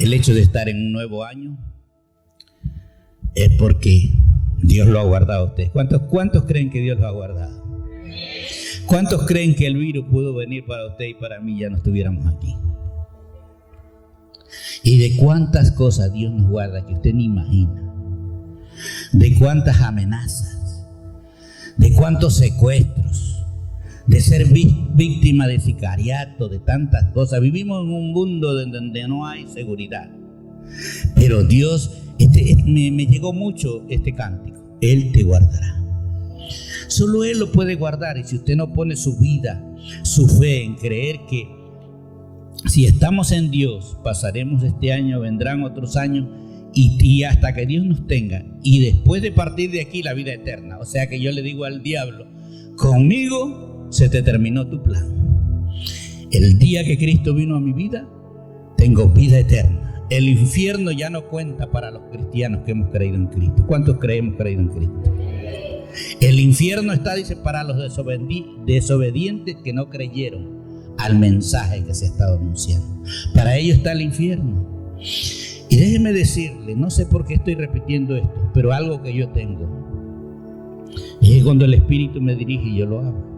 El hecho de estar en un nuevo año es porque Dios lo ha guardado a ustedes. ¿Cuántos creen que Dios lo ha guardado? ¿Cuántos creen que el virus pudo venir para usted y para mí y ya no estuviéramos aquí? Y de cuántas cosas Dios nos guarda que usted ni imagina. De cuántas amenazas, de cuántos secuestros, de ser víctima de sicariato, de tantas cosas. Vivimos en un mundo donde no hay seguridad. Pero Dios, me llegó mucho este cántico. Él te guardará. Solo Él lo puede guardar. Y si usted no pone su vida, su fe en creer que si estamos en Dios, pasaremos este año, vendrán otros años y hasta que Dios nos tenga. Y después de partir de aquí, la vida eterna. O sea que yo le digo al diablo, conmigo se te terminó tu plan. El día que Cristo vino a mi vida, tengo vida eterna. El infierno ya no cuenta para los cristianos que hemos creído en Cristo. ¿Cuántos hemos creído en Cristo? El infierno está, dice, para los desobedientes que no creyeron al mensaje que se ha estado anunciando. Para ellos está el infierno. Y déjeme decirle, no sé por qué estoy repitiendo esto, pero algo que yo tengo es que cuando el Espíritu me dirige, yo lo hago.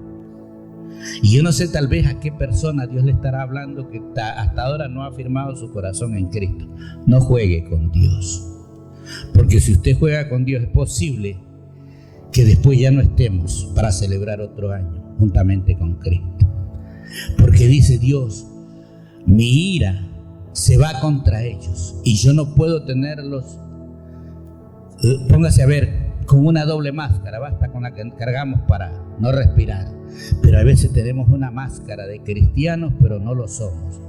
Y yo no sé tal vez a qué persona Dios le estará hablando que hasta ahora no ha firmado su corazón en Cristo. No juegue con Dios. Porque si usted juega con Dios, es posible que después ya no estemos para celebrar otro año juntamente con Cristo. Porque dice Dios, mi ira se va contra ellos y yo no puedo tenerlos. Póngase a ver, con una doble máscara, basta con la que cargamos para no respirar. Pero a veces tenemos una máscara de cristianos, pero no lo somos.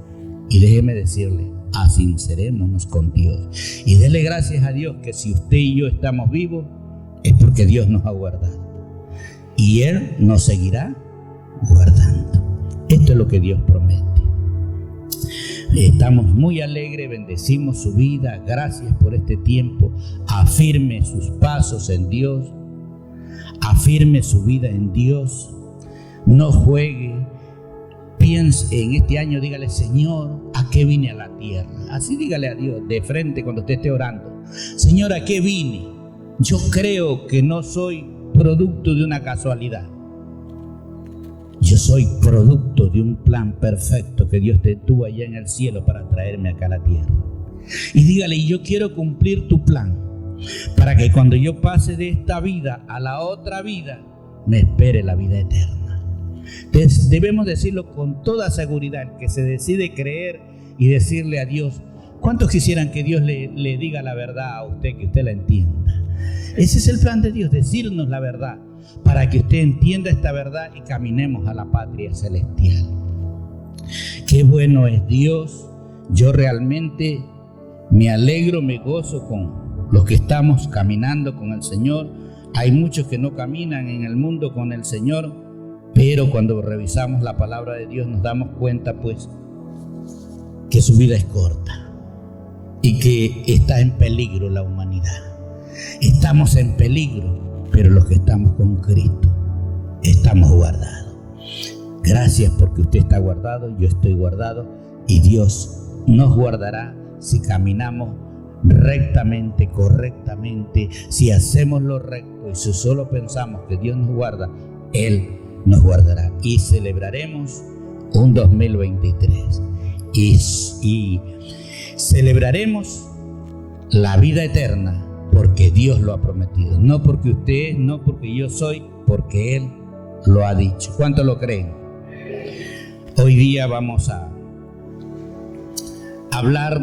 Y déjeme decirle, asincerémonos con Dios. Y dele gracias a Dios que si usted y yo estamos vivos, es porque Dios nos ha guardado. Y Él nos seguirá guardando. Esto es lo que Dios promete. Estamos muy alegres, bendecimos su vida. Gracias por este tiempo. Afirme sus pasos en Dios. Afirme su vida en Dios. No juegue. Piense en este año, dígale, Señor, ¿a qué vine a la tierra? Así dígale a Dios de frente cuando usted esté orando. Señor, ¿a qué vine? Yo creo que no soy producto de una casualidad. Yo soy producto de un plan perfecto que Dios te tuvo allá en el cielo para traerme acá a la tierra. Y dígale, y yo quiero cumplir tu plan para que cuando yo pase de esta vida a la otra vida, me espere la vida eterna. Entonces, debemos decirlo con toda seguridad. El que se decide creer y decirle a Dios, ¿cuántos quisieran que Dios le diga la verdad a usted, que usted la entienda? Ese es el plan de Dios, decirnos la verdad, para que usted entienda esta verdad y caminemos a la patria celestial. Qué bueno es Dios. Yo realmente me alegro, me gozo con los que estamos caminando con el Señor. Hay muchos que no caminan en el mundo con el Señor, pero cuando revisamos la palabra de Dios nos damos cuenta pues que su vida es corta y que está en peligro la humanidad. Estamos en peligro, pero los que estamos con Cristo estamos guardados. Gracias porque usted está guardado, yo estoy guardado y Dios nos guardará si caminamos rectamente, correctamente, si hacemos lo recto y si solo pensamos que Dios nos guarda, Él nos guardará y celebraremos un 2023 y celebraremos la vida eterna porque Dios lo ha prometido, no porque usted es, no porque yo soy, porque Él lo ha dicho. ¿Cuántos lo creen? Hoy día vamos a hablar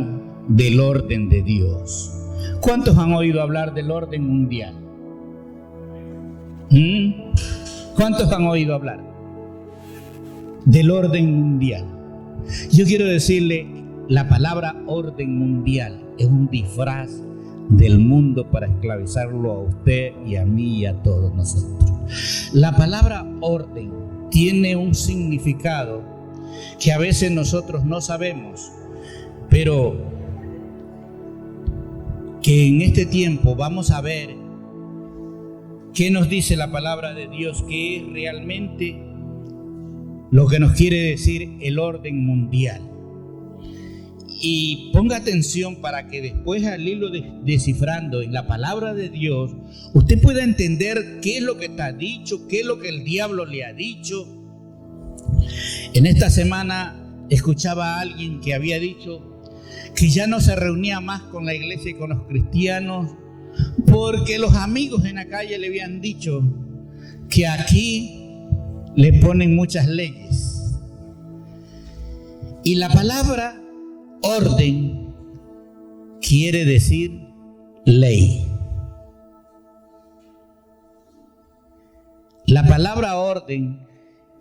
del orden de Dios. ¿Cuántos han oído hablar del orden mundial? ¿Cuántos han oído hablar del orden mundial? Yo quiero decirle, la palabra orden mundial es un disfraz del mundo para esclavizarlo a usted y a mí y a todos nosotros. La palabra orden tiene un significado que a veces nosotros no sabemos, pero que en este tiempo vamos a ver qué nos dice la palabra de Dios, que es realmente lo que nos quiere decir el orden mundial. Y ponga atención para que después, al irlo descifrando en la palabra de Dios, usted pueda entender qué es lo que está dicho, qué es lo que el diablo le ha dicho. En esta semana escuchaba a alguien que había dicho que ya no se reunía más con la iglesia y con los cristianos porque los amigos en la calle le habían dicho que aquí le ponen muchas leyes. Y la palabra orden quiere decir ley. La palabra orden,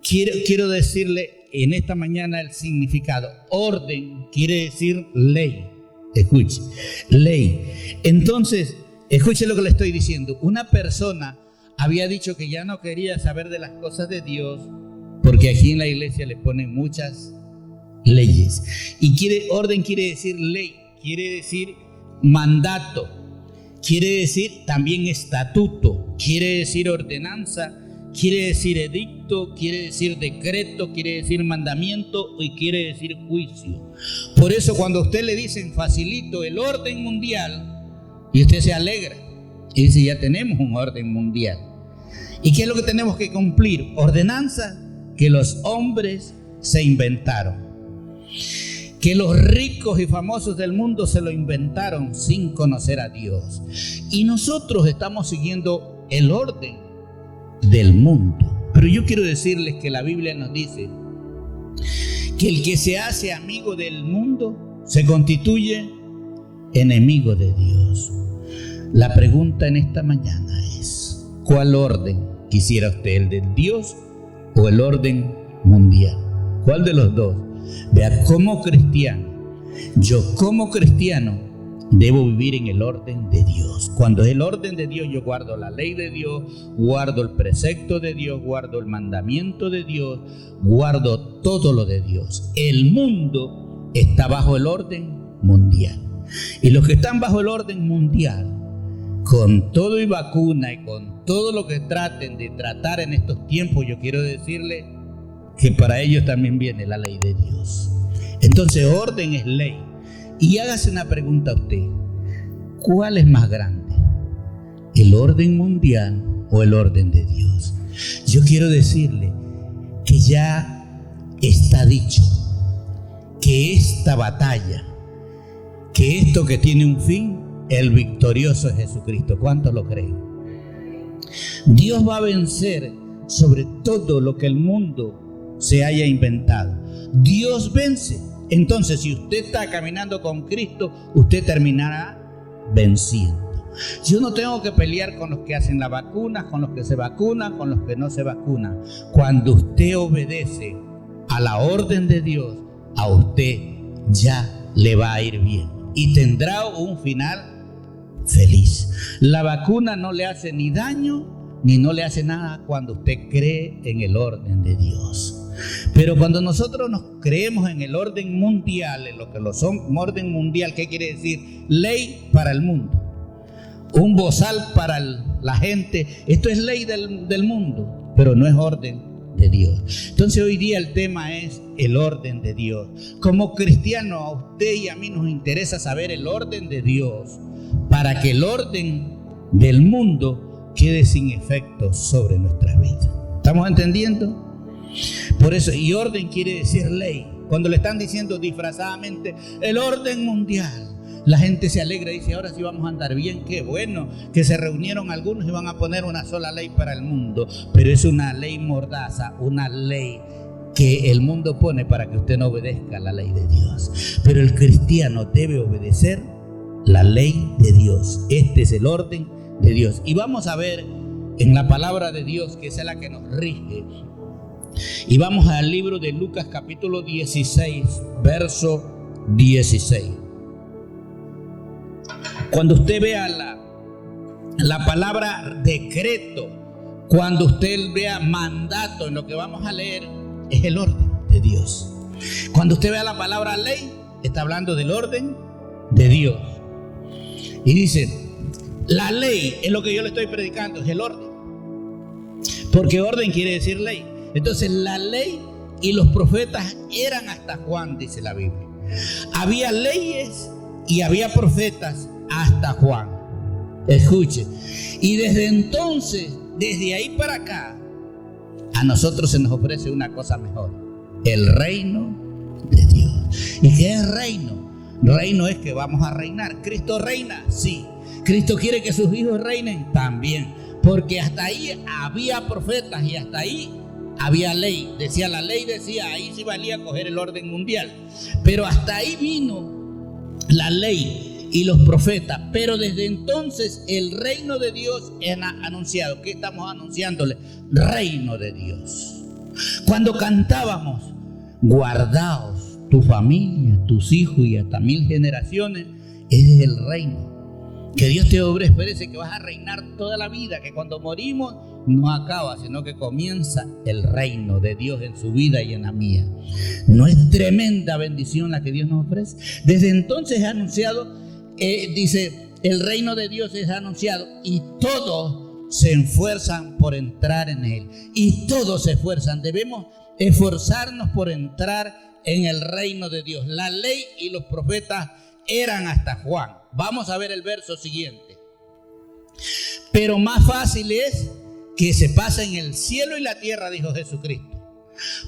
quiero decirle en esta mañana el significado. Orden quiere decir ley. Escuche, ley. Entonces, escuche lo que le estoy diciendo. Una persona había dicho que ya no quería saber de las cosas de Dios porque aquí en la iglesia le ponen muchas leyes. Y orden quiere decir ley, quiere decir mandato, quiere decir también estatuto, quiere decir ordenanza, quiere decir edicto, quiere decir decreto, quiere decir mandamiento y quiere decir juicio. Por eso cuando a usted le dicen facilito el orden mundial y usted se alegra y dice ya tenemos un orden mundial. ¿Y qué es lo que tenemos que cumplir? Ordenanzas que los hombres se inventaron, que los ricos y famosos del mundo se lo inventaron sin conocer a Dios. Y nosotros estamos siguiendo el orden del mundo. Pero yo quiero decirles que la Biblia nos dice que el que se hace amigo del mundo se constituye enemigo de Dios. La pregunta en esta mañana es: ¿cuál orden quisiera usted? ¿El de Dios o el orden mundial? ¿Cuál de los dos? Vea, como cristiano, yo como cristiano debo vivir en el orden de Dios. Cuando es el orden de Dios, yo guardo la ley de Dios, guardo el precepto de Dios, guardo el mandamiento de Dios, guardo todo lo de Dios. El mundo está bajo el orden mundial. Y los que están bajo el orden mundial, con todo y vacuna y con todo lo que traten de tratar en estos tiempos, yo quiero decirle que para ellos también viene la ley de Dios. Entonces, orden es ley. Y hágase una pregunta a usted: ¿cuál es más grande? ¿El orden mundial o el orden de Dios? Yo quiero decirle que ya está dicho que esta batalla, que esto que tiene un fin, el victorioso es Jesucristo. ¿Cuántos lo creen? Dios va a vencer sobre todo lo que el mundo se haya inventado. Dios vence. Entonces, si usted está caminando con Cristo, usted terminará venciendo. Yo no tengo que pelear con los que hacen la vacuna, con los que se vacunan, con los que no se vacunan. Cuando usted obedece a la orden de Dios, a usted ya le va a ir bien y tendrá un final feliz. La vacuna no le hace ni daño ni no le hace nada cuando usted cree en el orden de Dios. Pero cuando nosotros nos creemos en el orden mundial, en lo que lo son, orden mundial, ¿qué quiere decir? Ley para el mundo, un bozal para la gente. Esto es ley del mundo, pero no es orden de Dios. Entonces hoy día el tema es el orden de Dios. Como cristiano, a usted y a mí nos interesa saber el orden de Dios para que el orden del mundo quede sin efecto sobre nuestras vidas. ¿Estamos entendiendo? Por eso, y orden quiere decir ley. Cuando le están diciendo disfrazadamente el orden mundial, la gente se alegra y dice: ahora sí vamos a andar bien. Qué bueno que se reunieron algunos y van a poner una sola ley para el mundo. Pero es una ley mordaza, una ley que el mundo pone para que usted no obedezca la ley de Dios. Pero el cristiano debe obedecer la ley de Dios. Este es el orden de Dios. Y vamos a ver en la palabra de Dios, que es la que nos rige. Y vamos al libro de Lucas capítulo 16, verso 16. Cuando usted vea la palabra decreto, cuando usted vea mandato, en lo que vamos a leer es el orden de Dios. Cuando usted vea la palabra ley, está hablando del orden de Dios. Y dice, la ley es lo que yo le estoy predicando, es el orden. Porque orden quiere decir ley. Entonces la ley y los profetas eran hasta Juan, dice la Biblia. Había leyes y había profetas hasta Juan. Escuche. Y desde entonces, desde ahí para acá, a nosotros se nos ofrece una cosa mejor: el reino de Dios. ¿Y qué es reino? Reino es que vamos a reinar. ¿Cristo reina? Sí. ¿Cristo quiere que sus hijos reinen? También. Porque hasta ahí había profetas y hasta ahí había ley. La ley decía, ahí sí valía coger el orden mundial. Pero hasta ahí vino la ley y los profetas. Pero desde entonces el reino de Dios es anunciado. ¿Qué estamos anunciándole? Reino de Dios. Cuando cantábamos, guardaos tu familia, tus hijos y hasta 1000 generaciones, ese es el reino. Que Dios te obre, espérese que vas a reinar toda la vida, que cuando morimos no acaba, sino que comienza el reino de Dios en su vida y en la mía. ¿No es tremenda bendición la que Dios nos ofrece? Desde entonces es anunciado, dice, el reino de Dios es anunciado y todos se esfuerzan por entrar en él. Y todos se esfuerzan, debemos esforzarnos por entrar en el reino de Dios. La ley y los profetas eran hasta Juan. Vamos a ver el verso siguiente. Pero más fácil es que se pasen el cielo y la tierra, dijo Jesucristo.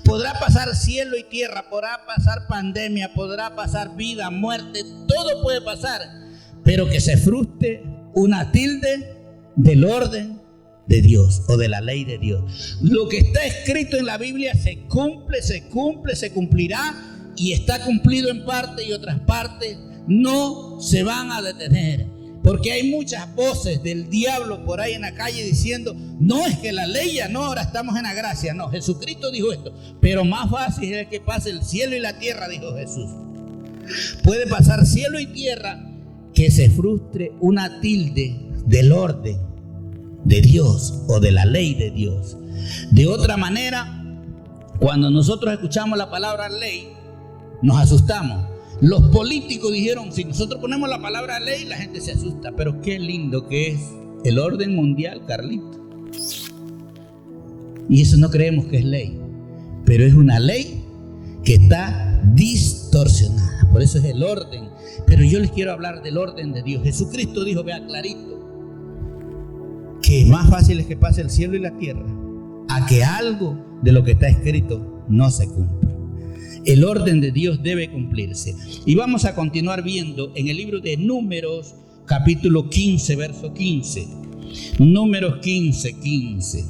Podrá pasar cielo y tierra, podrá pasar pandemia, podrá pasar vida, muerte, todo puede pasar, pero que se frustre una tilde del orden de Dios o de la ley de Dios. Lo que está escrito en la Biblia se cumple, se cumplirá, y está cumplido en parte y otras partes no se van a detener. Porque hay muchas voces del diablo por ahí en la calle diciendo, no, es que la ley ya no, ahora estamos en la gracia. No, Jesucristo dijo esto, pero más fácil es que pase el cielo y la tierra, dijo Jesús. Puede pasar cielo y tierra, que se frustre una tilde del orden de Dios o de la ley de Dios. De otra manera, cuando nosotros escuchamos la palabra ley, nos asustamos. Los políticos dijeron, si nosotros ponemos la palabra ley, la gente se asusta. Pero qué lindo que es el orden mundial, Carlito. Y eso no creemos que es ley, pero es una ley que está distorsionada. Por eso es el orden. Pero yo les quiero hablar del orden de Dios. Jesucristo dijo, vea clarito, que más fácil es que pase el cielo y la tierra a que algo de lo que está escrito no se cumpla. El orden de Dios debe cumplirse. Y vamos a continuar viendo en el libro de Números, capítulo 15, verso 15. Números 15, 15.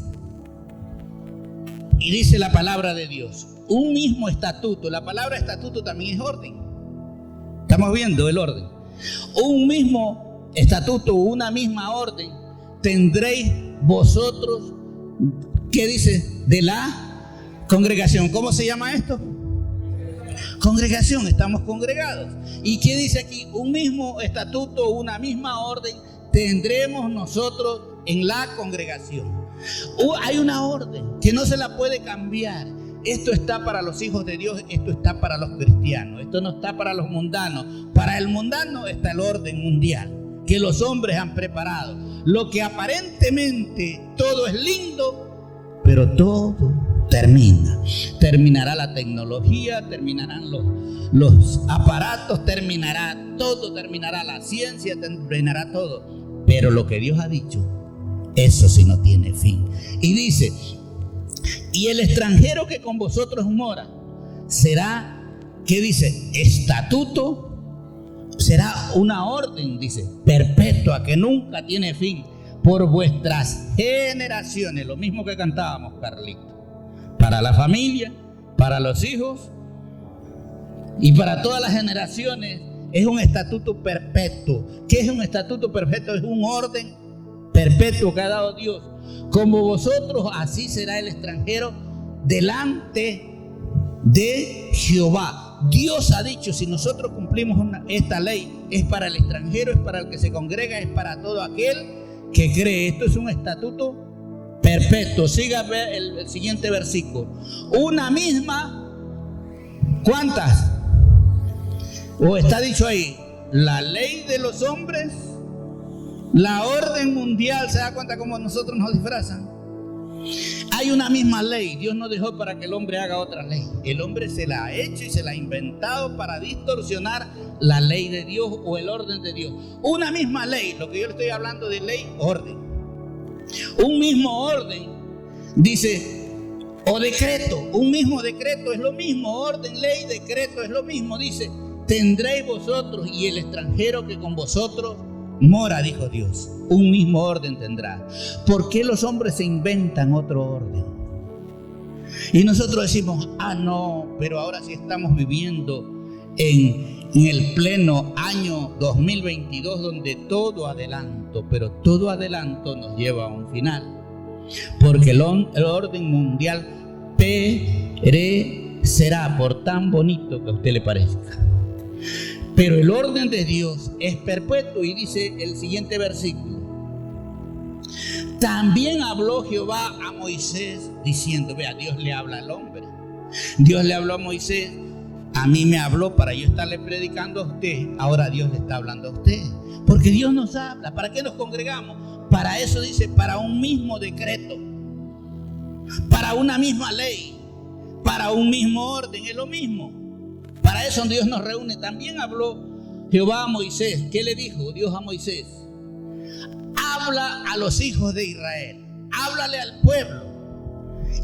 Y dice la palabra de Dios, un mismo estatuto. La palabra estatuto también es orden. Estamos viendo el orden. Un mismo estatuto, una misma orden tendréis vosotros, ¿qué dice? De la congregación. ¿Cómo se llama esto? Congregación, estamos congregados. ¿Y qué dice aquí? Un mismo estatuto, una misma orden tendremos nosotros en la congregación. Hay una orden que no se la puede cambiar. Esto está para los hijos de Dios, esto está para los cristianos, esto no está para los mundanos. Para el mundano está el orden mundial que los hombres han preparado. Lo que aparentemente todo es lindo, pero todo terminará la tecnología, terminarán los aparatos, terminará la ciencia, terminará todo. Pero lo que Dios ha dicho, eso sí no tiene fin. Y dice, y el extranjero que con vosotros mora será, ¿qué dice? Estatuto, será una orden, dice, perpetua, que nunca tiene fin, por vuestras generaciones. Lo mismo que cantábamos, Carlito. Para la familia, para los hijos y para todas las generaciones es un estatuto perpetuo. ¿Qué es un estatuto perpetuo? Es un orden perpetuo que ha dado Dios. Como vosotros, así será el extranjero delante de Jehová. Dios ha dicho, si nosotros cumplimos esta ley, es para el extranjero, es para el que se congrega, es para todo aquel que cree. Esto es un estatuto perpetuo. Siga el siguiente versículo. Una misma, ¿cuántas? O está dicho ahí, la ley de los hombres, la orden mundial. ¿Se da cuenta cómo nosotros nos disfrazan? Hay una misma ley. Dios no dejó para que el hombre haga otra ley. El hombre se la ha hecho y se la ha inventado para distorsionar la ley de Dios o el orden de Dios. Una misma ley, lo que yo le estoy hablando de ley, orden. Un mismo orden, dice, o decreto. Un mismo decreto es lo mismo. Orden, ley, decreto es lo mismo. Dice, tendréis vosotros y el extranjero que con vosotros mora, dijo Dios. Un mismo orden tendrá. ¿Por qué los hombres se inventan otro orden? Y nosotros decimos, no, pero ahora sí estamos viviendo en el pleno año 2022, donde todo adelanto, pero todo adelanto nos lleva a un final. Porque el orden mundial perecerá, por tan bonito que a usted le parezca. Pero el orden de Dios es perpetuo, y dice el siguiente versículo: también habló Jehová a Moisés diciendo, vea, Dios le habla al hombre. Dios le habló a Moisés, a mí me habló para yo estarle predicando a usted. Ahora Dios le está hablando a usted, porque Dios nos habla. ¿Para qué nos congregamos? Para eso dice, para un mismo decreto, para una misma ley, para un mismo orden, es lo mismo. Para eso Dios nos reúne. También habló Jehová a Moisés. ¿Qué le dijo Dios a Moisés? Habla a los hijos de Israel, háblale al pueblo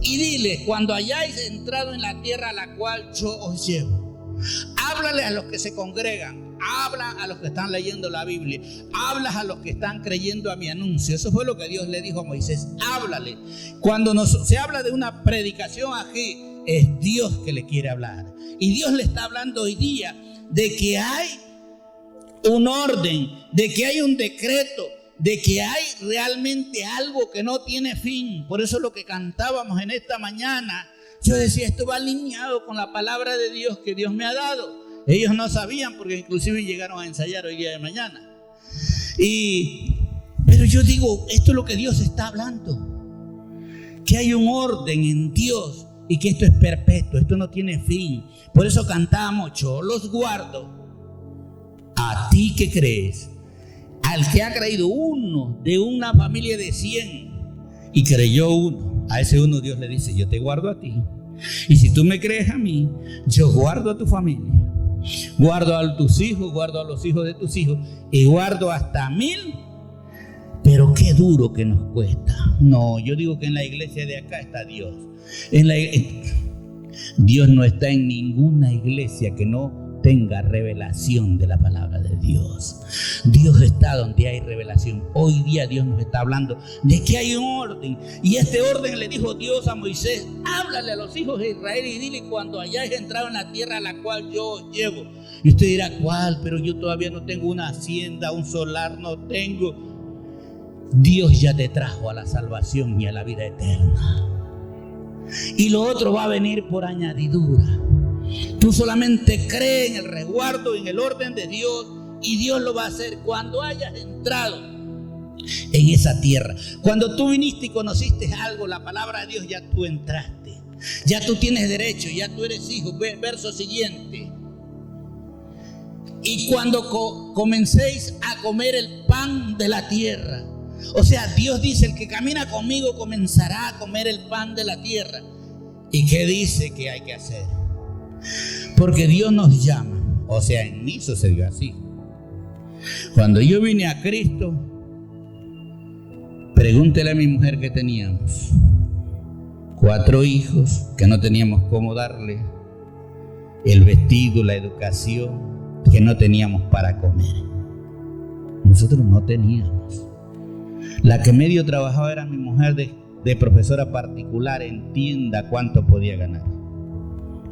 y dile, cuando hayáis entrado en la tierra a la cual yo os llevo, háblale a los que se congregan, habla a los que están leyendo la Biblia, habla a los que están creyendo a mi anuncio. Eso fue lo que Dios le dijo a Moisés, háblale. Cuando se habla de una predicación aquí, es Dios que le quiere hablar. Y Dios le está hablando hoy día de que hay un orden, de que hay un decreto, de que hay realmente algo que no tiene fin. Por eso lo que cantábamos en esta mañana, yo decía, esto va alineado con la palabra de Dios que Dios me ha dado. Ellos no sabían, porque inclusive llegaron a ensayar hoy día de mañana. Pero yo digo, esto es lo que Dios está hablando, que hay un orden en Dios y que esto es perpetuo, esto no tiene fin. Por eso cantamos, yo los guardo a ti que crees. Al que ha creído uno de una familia de 100 y creyó uno, a ese uno Dios le dice, yo te guardo a ti. Y si tú me crees a mí, yo guardo a tu familia, guardo a tus hijos, guardo a los hijos de tus hijos, y guardo hasta 1000. Pero qué duro que nos cuesta. No, yo digo que en la iglesia de acá está Dios. Dios no está en ninguna iglesia que no tenga revelación de la palabra de Dios. Dios está donde hay revelación. Hoy día Dios nos está hablando de que hay un orden, y este orden le dijo Dios a Moisés, háblale a los hijos de Israel y dile, cuando hayáis entrado en la tierra a la cual yo os llevo. Y usted dirá, ¿cuál? Pero yo todavía no tengo una hacienda, un solar no tengo. Dios ya te trajo a la salvación y a la vida eterna, y lo otro va a venir por añadidura. Tú solamente crees en el resguardo, en el orden de Dios, y Dios lo va a hacer cuando hayas entrado en esa tierra. Cuando tú viniste y conociste algo, la palabra de Dios, ya tú entraste, ya tú tienes derecho, ya tú eres hijo. Verso siguiente: y cuando comencéis a comer el pan de la tierra. O sea, Dios dice, el que camina conmigo comenzará a comer el pan de la tierra. ¿Y qué dice que hay que hacer? Porque Dios nos llama. O sea, en mí sucedió así. Cuando yo vine a Cristo, pregúntele a mi mujer que teníamos 4 hijos que no teníamos cómo darle el vestido, la educación, que no teníamos para comer. Nosotros no teníamos. La que medio trabajaba era mi mujer de profesora particular. Entienda cuánto podía ganar.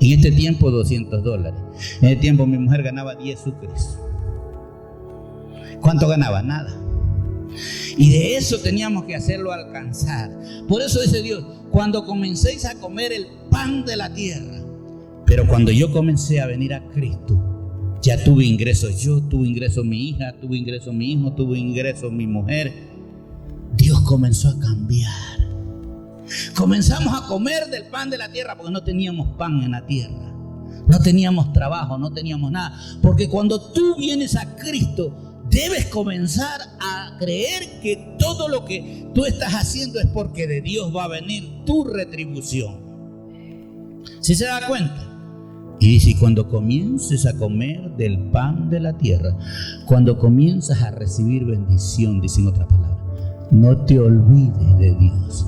En este tiempo $200. En este tiempo mi mujer ganaba 10 sucres. ¿Cuánto ganaba? Nada. Y de eso teníamos que hacerlo alcanzar. Por eso dice Dios, cuando comencéis a comer el pan de la tierra. Pero cuando yo comencé a venir a Cristo, ya tuve ingresos yo, tuve ingresos mi hija, tuve ingresos mi hijo, tuve ingresos mi mujer. Dios comenzó a cambiar. Comenzamos a comer del pan de la tierra porque no teníamos pan en la tierra. No teníamos trabajo, no teníamos nada. Porque cuando tú vienes a Cristo, debes comenzar a creer que todo lo que tú estás haciendo es porque de Dios va a venir tu retribución. ¿Sí se da cuenta? Y dice, cuando comiences a comer del pan de la tierra, cuando comienzas a recibir bendición, dice en otras palabras, no te olvides de Dios.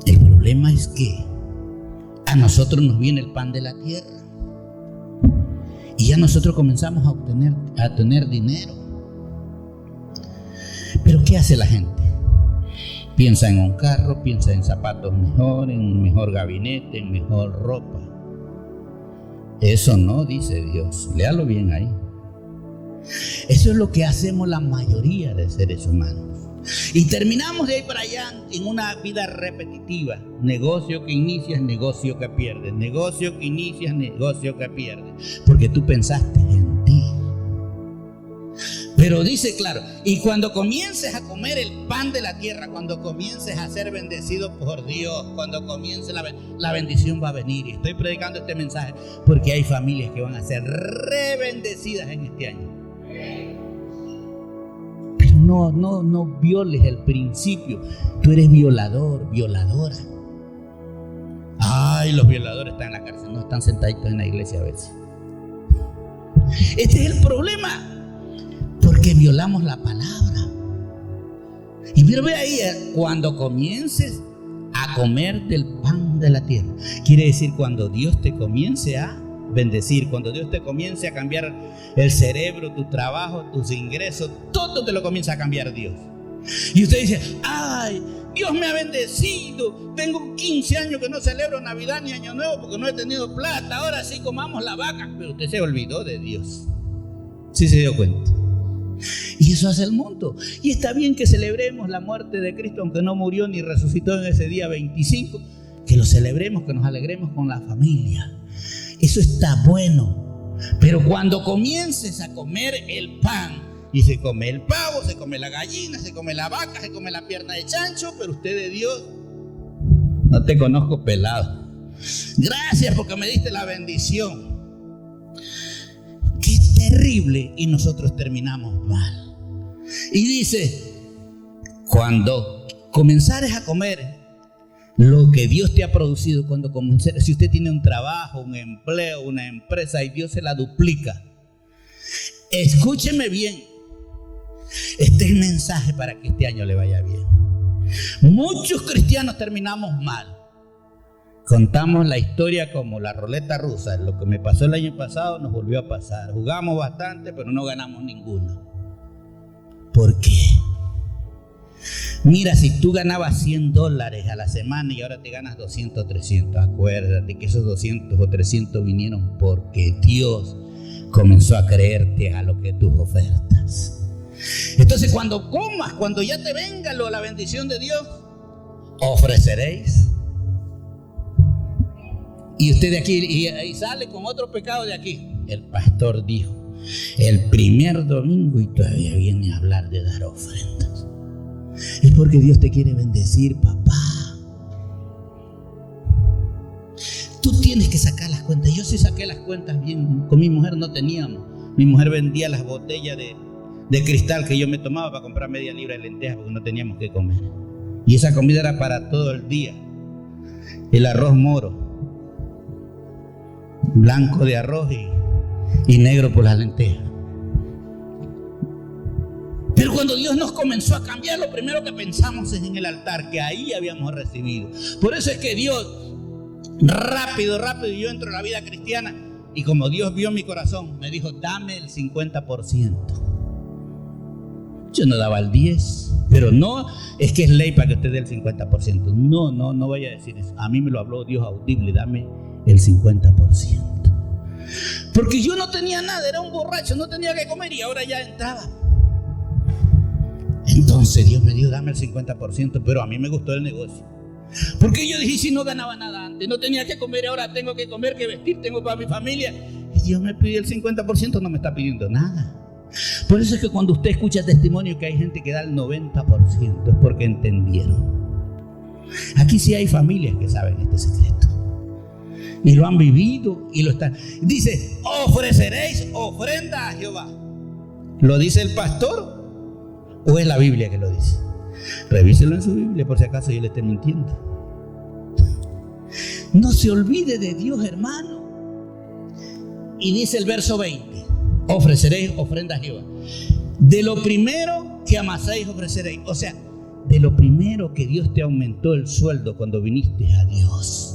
El problema es que a nosotros nos viene el pan de la tierra y ya nosotros comenzamos a tener dinero. Pero ¿qué hace la gente? Piensa en un carro, piensa en zapatos mejor, en un mejor gabinete, en mejor ropa. Eso no dice Dios. Léalo bien ahí. Eso es lo que hacemos la mayoría de seres humanos. Y terminamos de ahí para allá en una vida repetitiva. Negocio que inicias, negocio que pierdes. Negocio que inicias, negocio que pierdes. Porque tú pensaste en ti. Pero dice claro, y cuando comiences a comer el pan de la tierra, cuando comiences a ser bendecido por Dios, cuando comience la bendición va a venir. Y estoy predicando este mensaje porque hay familias que van a ser rebendecidas en este año. Pero no violes el principio. Tú eres violador, violadora. Ay, los violadores están en la cárcel, no están sentaditos en la iglesia a veces. Este es el problema. Porque violamos la palabra. Y mira, ve ahí, cuando comiences a comer del pan de la tierra. Quiere decir cuando Dios te comience a bendecir, cuando Dios te comience a cambiar el cerebro, tu trabajo, tus ingresos, todo te lo comienza a cambiar Dios. Y usted dice, ay, Dios me ha bendecido, tengo 15 años que no celebro Navidad ni Año Nuevo porque no he tenido plata, ahora sí comamos la vaca. Pero usted se olvidó de Dios. ¿Sí se dio cuenta? Y eso hace el mundo. Y está bien que celebremos la muerte de Cristo, aunque no murió ni resucitó en ese día 25. Que lo celebremos, que nos alegremos con la familia. Eso está bueno. Pero cuando comiences a comer el pan, y se come el pavo, se come la gallina, se come la vaca, se come la pierna de chancho, pero usted de Dios, no te conozco pelado. Gracias porque me diste la bendición. Qué terrible, y nosotros terminamos mal. Y dice, cuando comenzares a comer lo que Dios te ha producido, cuando comenzares, si usted tiene un trabajo, un empleo, una empresa y Dios se la duplica, escúcheme bien, este es el mensaje para que este año le vaya bien. Muchos cristianos terminamos mal. Contamos la historia como la ruleta rusa. Lo que me pasó el año pasado nos volvió a pasar. Jugamos bastante, pero no ganamos ninguno. ¿Por qué? Mira, si tú ganabas $100 a la semana y ahora te ganas 200 o 300, acuérdate que esos 200 o 300 vinieron porque Dios comenzó a creerte a lo que tus ofertas. Entonces, cuando comas, cuando ya te venga la bendición de Dios, ofreceréis. Y usted de aquí y sale con otro pecado de aquí. El pastor dijo el primer domingo y todavía viene a hablar de dar ofrendas. Es porque Dios te quiere bendecir, papá. Tú tienes que sacar las cuentas. Yo sí saqué las cuentas bien. Con mi mujer no teníamos. Mi mujer vendía las botellas de cristal que yo me tomaba para comprar media libra de lentejas porque no teníamos que comer. Y esa comida era para todo el día. El arroz moro, blanco de arroz y negro por las lentejas. Pero cuando Dios nos comenzó a cambiar, lo primero que pensamos es en el altar, que ahí habíamos recibido. Por eso es que Dios, rápido, yo entro en la vida cristiana y como Dios vio mi corazón, me dijo, dame el 50%. Yo no daba el 10%, pero no es que es ley para que usted dé el 50%. No vaya a decir eso. A mí me lo habló Dios audible, dame el 50%. Porque yo no tenía nada, era un borracho, no tenía que comer y ahora ya entraba. Entonces Dios me dijo, dame el 50%, pero a mí me gustó el negocio. Porque yo dije, si no ganaba nada antes, no tenía que comer, ahora tengo que comer, que vestir, tengo para mi familia. Y Dios me pidió el 50%, no me está pidiendo nada. Por eso es que cuando usted escucha testimonio que hay gente que da el 90%, es porque entendieron. Aquí sí hay familias que saben este secreto. Y lo han vivido y lo están. Dice, ofreceréis ofrenda a Jehová. ¿Lo dice el pastor o es la Biblia que lo dice? Revíselo en su Biblia por si acaso yo le esté mintiendo. No se olvide de Dios, hermano. Y dice el verso 20: ofreceréis ofrenda a Jehová. De lo primero que amaséis ofreceréis. O sea, de lo primero que Dios te aumentó el sueldo cuando viniste a Dios.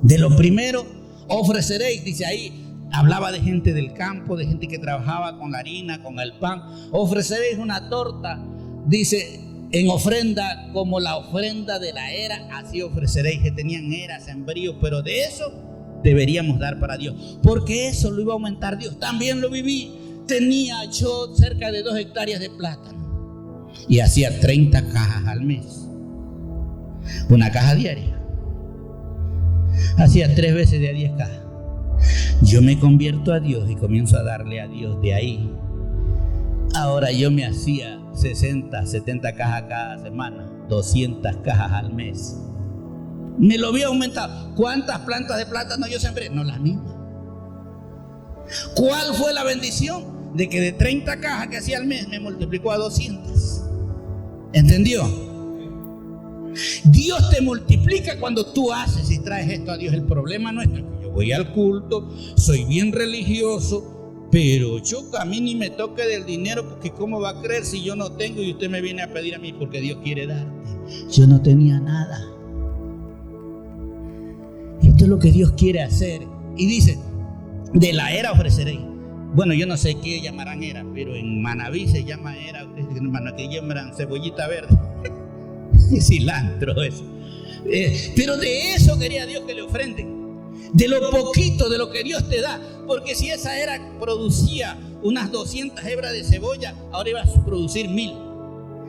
De lo primero ofreceréis, dice ahí. Hablaba de gente del campo, de gente que trabajaba con la harina, con el pan. Ofreceréis una torta, dice, en ofrenda como la ofrenda de la era. Así ofreceréis, que tenían eras, sembríos, pero de eso deberíamos dar para Dios, porque eso lo iba a aumentar Dios. También lo viví. Tenía yo cerca de 2 hectáreas de plátano y hacía 30 cajas al mes, una caja diaria. Hacía 3 veces de a 10 cajas. Yo me convierto a Dios y comienzo a darle a Dios de ahí. Ahora yo me hacía 60, 70 cajas cada semana, 200 cajas al mes. Me lo había aumentado. ¿Cuántas plantas de plátano yo sembré? No, las mismas. ¿Cuál fue la bendición? De que de 30 cajas que hacía al mes me multiplicó a 200. ¿Entendió? Dios te multiplica cuando tú haces y traes esto a Dios. El problema nuestro es que yo voy al culto, soy bien religioso, pero a mí ni me toque del dinero, porque ¿cómo va a creer si yo no tengo y usted me viene a pedir a mí? Porque Dios quiere darte. Yo no tenía nada. Esto es lo que Dios quiere hacer. Y dice, de la era ofreceréis. Bueno, yo no sé qué llamarán era, pero en Manaví se llama era. Ustedes hermano, que llamarán cebollita verde. Cilantro, eso. Pero de eso quería Dios que le ofrenden. De lo poquito, de lo que Dios te da. Porque si esa era producía unas 200 hebras de cebolla, ahora iba a producir 1000.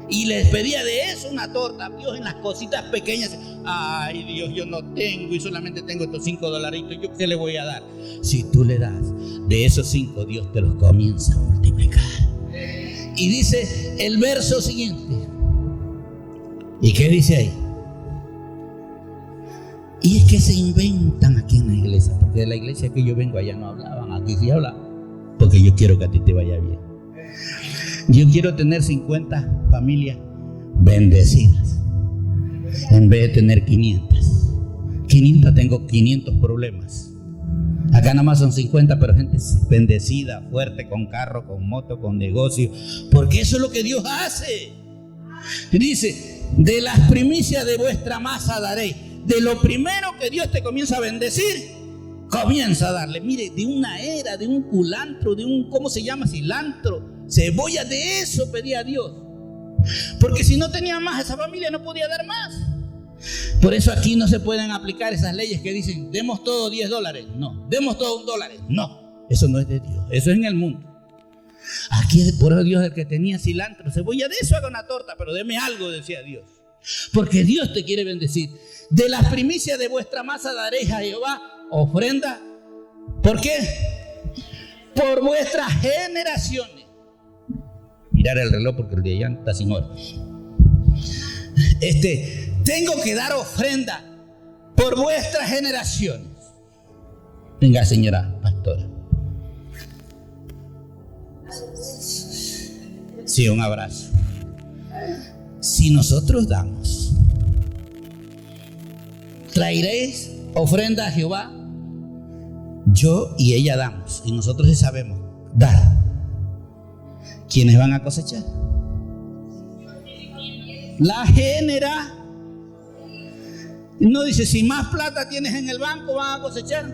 Y les pedía de eso una torta. Dios, en las cositas pequeñas. Ay, Dios, yo no tengo y solamente tengo estos $5. ¿Yo qué le voy a dar? Si tú le das de esos 5, Dios te los comienza a multiplicar. Y dice el verso siguiente. ¿Y qué dice ahí? Y es que se inventan aquí en la iglesia, porque de la iglesia que yo vengo allá no hablaban, aquí sí hablaban, porque yo quiero que a ti te vaya bien. Yo quiero tener 50 familias bendecidas en vez de tener 500. 500 tengo 500 problemas. Acá nada más son 50, pero gente bendecida, fuerte, con carro, con moto, con negocio, porque eso es lo que Dios hace. Dice, de las primicias de vuestra masa daréis. De lo primero que Dios te comienza a bendecir, comienza a darle. Mire, de una era, de un culantro, de un, ¿cómo se llama? Cilantro, cebolla, de eso pedía a Dios. Porque si no tenía más, esa familia no podía dar más. Por eso aquí no se pueden aplicar esas leyes que dicen, demos todo $10. No, demos todo $1. No, eso no es de Dios, eso es en el mundo. Aquí es por eso Dios, el que tenía cilantro, cebolla, de eso haga una torta, pero deme algo, decía Dios. Porque Dios te quiere bendecir. De las primicias de vuestra masa daréis a Jehová ofrenda. ¿Por qué? Por vuestras generaciones. Mirar el reloj porque el de allá está sin hora. Tengo que dar ofrenda por vuestras generaciones. Venga, señora pastora. Sí, un abrazo. Si nosotros damos, traeréis ofrenda a Jehová. Yo y ella damos, y nosotros sí sabemos dar. ¿Quiénes van a cosechar? La genera. No dice, si más plata tienes en el banco van a cosechar.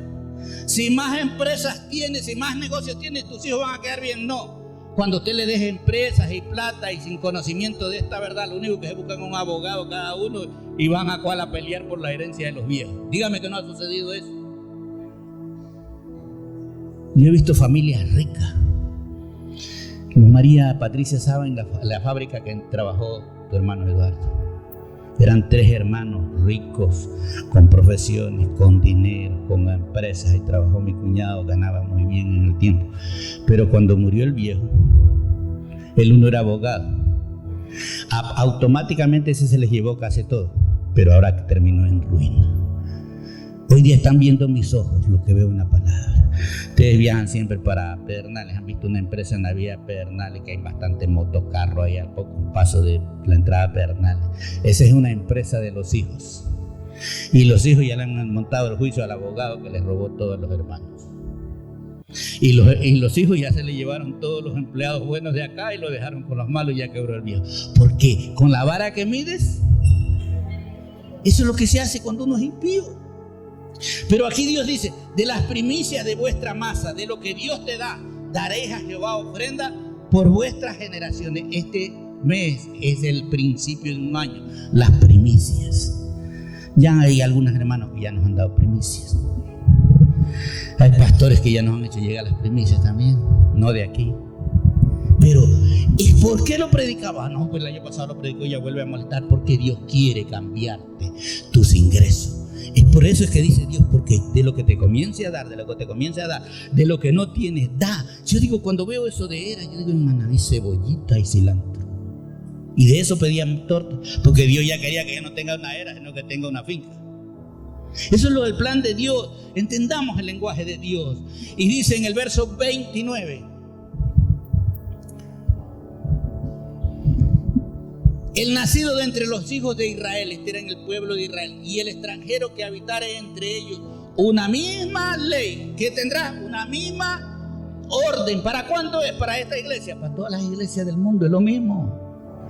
Si más empresas tienes, si más negocios tienes, tus hijos van a quedar bien. No. Cuando usted le deje empresas y plata y sin conocimiento de esta verdad, lo único que se buscan es un abogado cada uno y van a cual a pelear por la herencia de los viejos. Dígame que no ha sucedido eso. Yo he visto familias ricas. María Patricia Saba, en la fábrica que trabajó tu hermano Eduardo. Eran 3 hermanos ricos, con profesiones, con dinero, con empresas, y trabajó mi cuñado, ganaba muy bien en el tiempo. Pero cuando murió el viejo, el uno era abogado, automáticamente ese se les llevó casi todo, pero ahora terminó en ruina. Hoy día están viendo mis ojos lo que veo en la palabra. Ustedes viajan siempre para Pedernales, han visto una empresa en la vía Pedernales que hay bastante motocarro ahí a poco paso de la entrada a Pedernales. Esa es una empresa de los hijos. Y los hijos ya le han montado el juicio al abogado que les robó todos los hermanos. Y los hijos ya se le llevaron todos los empleados buenos de acá y lo dejaron con los malos y ya quebró el viejo. ¿Por qué? Con la vara que mides. Eso es lo que se hace cuando uno es impío. Pero aquí Dios dice: de las primicias de vuestra masa, de lo que Dios te da, daréis a Jehová ofrenda por vuestras generaciones. Este mes es el principio de un año, las primicias. Ya hay algunos hermanos que ya nos han dado primicias. Hay pastores que ya nos han hecho llegar las primicias también, no de aquí. Pero, ¿y por qué lo predicaba? No, pues el año pasado lo predicó y ya vuelve a molestar, porque Dios quiere cambiarte tus ingresos. Es por eso es que dice Dios, porque de lo que te comience a dar, de lo que te comience a dar, de lo que no tienes, da. Yo digo, cuando veo eso de era, yo digo, en Manaví, cebollita y cilantro. Y de eso pedían torta, porque Dios ya quería que yo no tenga una era, sino que tenga una finca. Eso es lo del plan de Dios. Entendamos el lenguaje de Dios. Y dice en el verso 29: el nacido de entre los hijos de Israel, este era en el pueblo de Israel, y el extranjero que habitare entre ellos, una misma ley, que tendrá una misma orden. ¿Para cuánto es? Para esta iglesia, para todas las iglesias del mundo es lo mismo.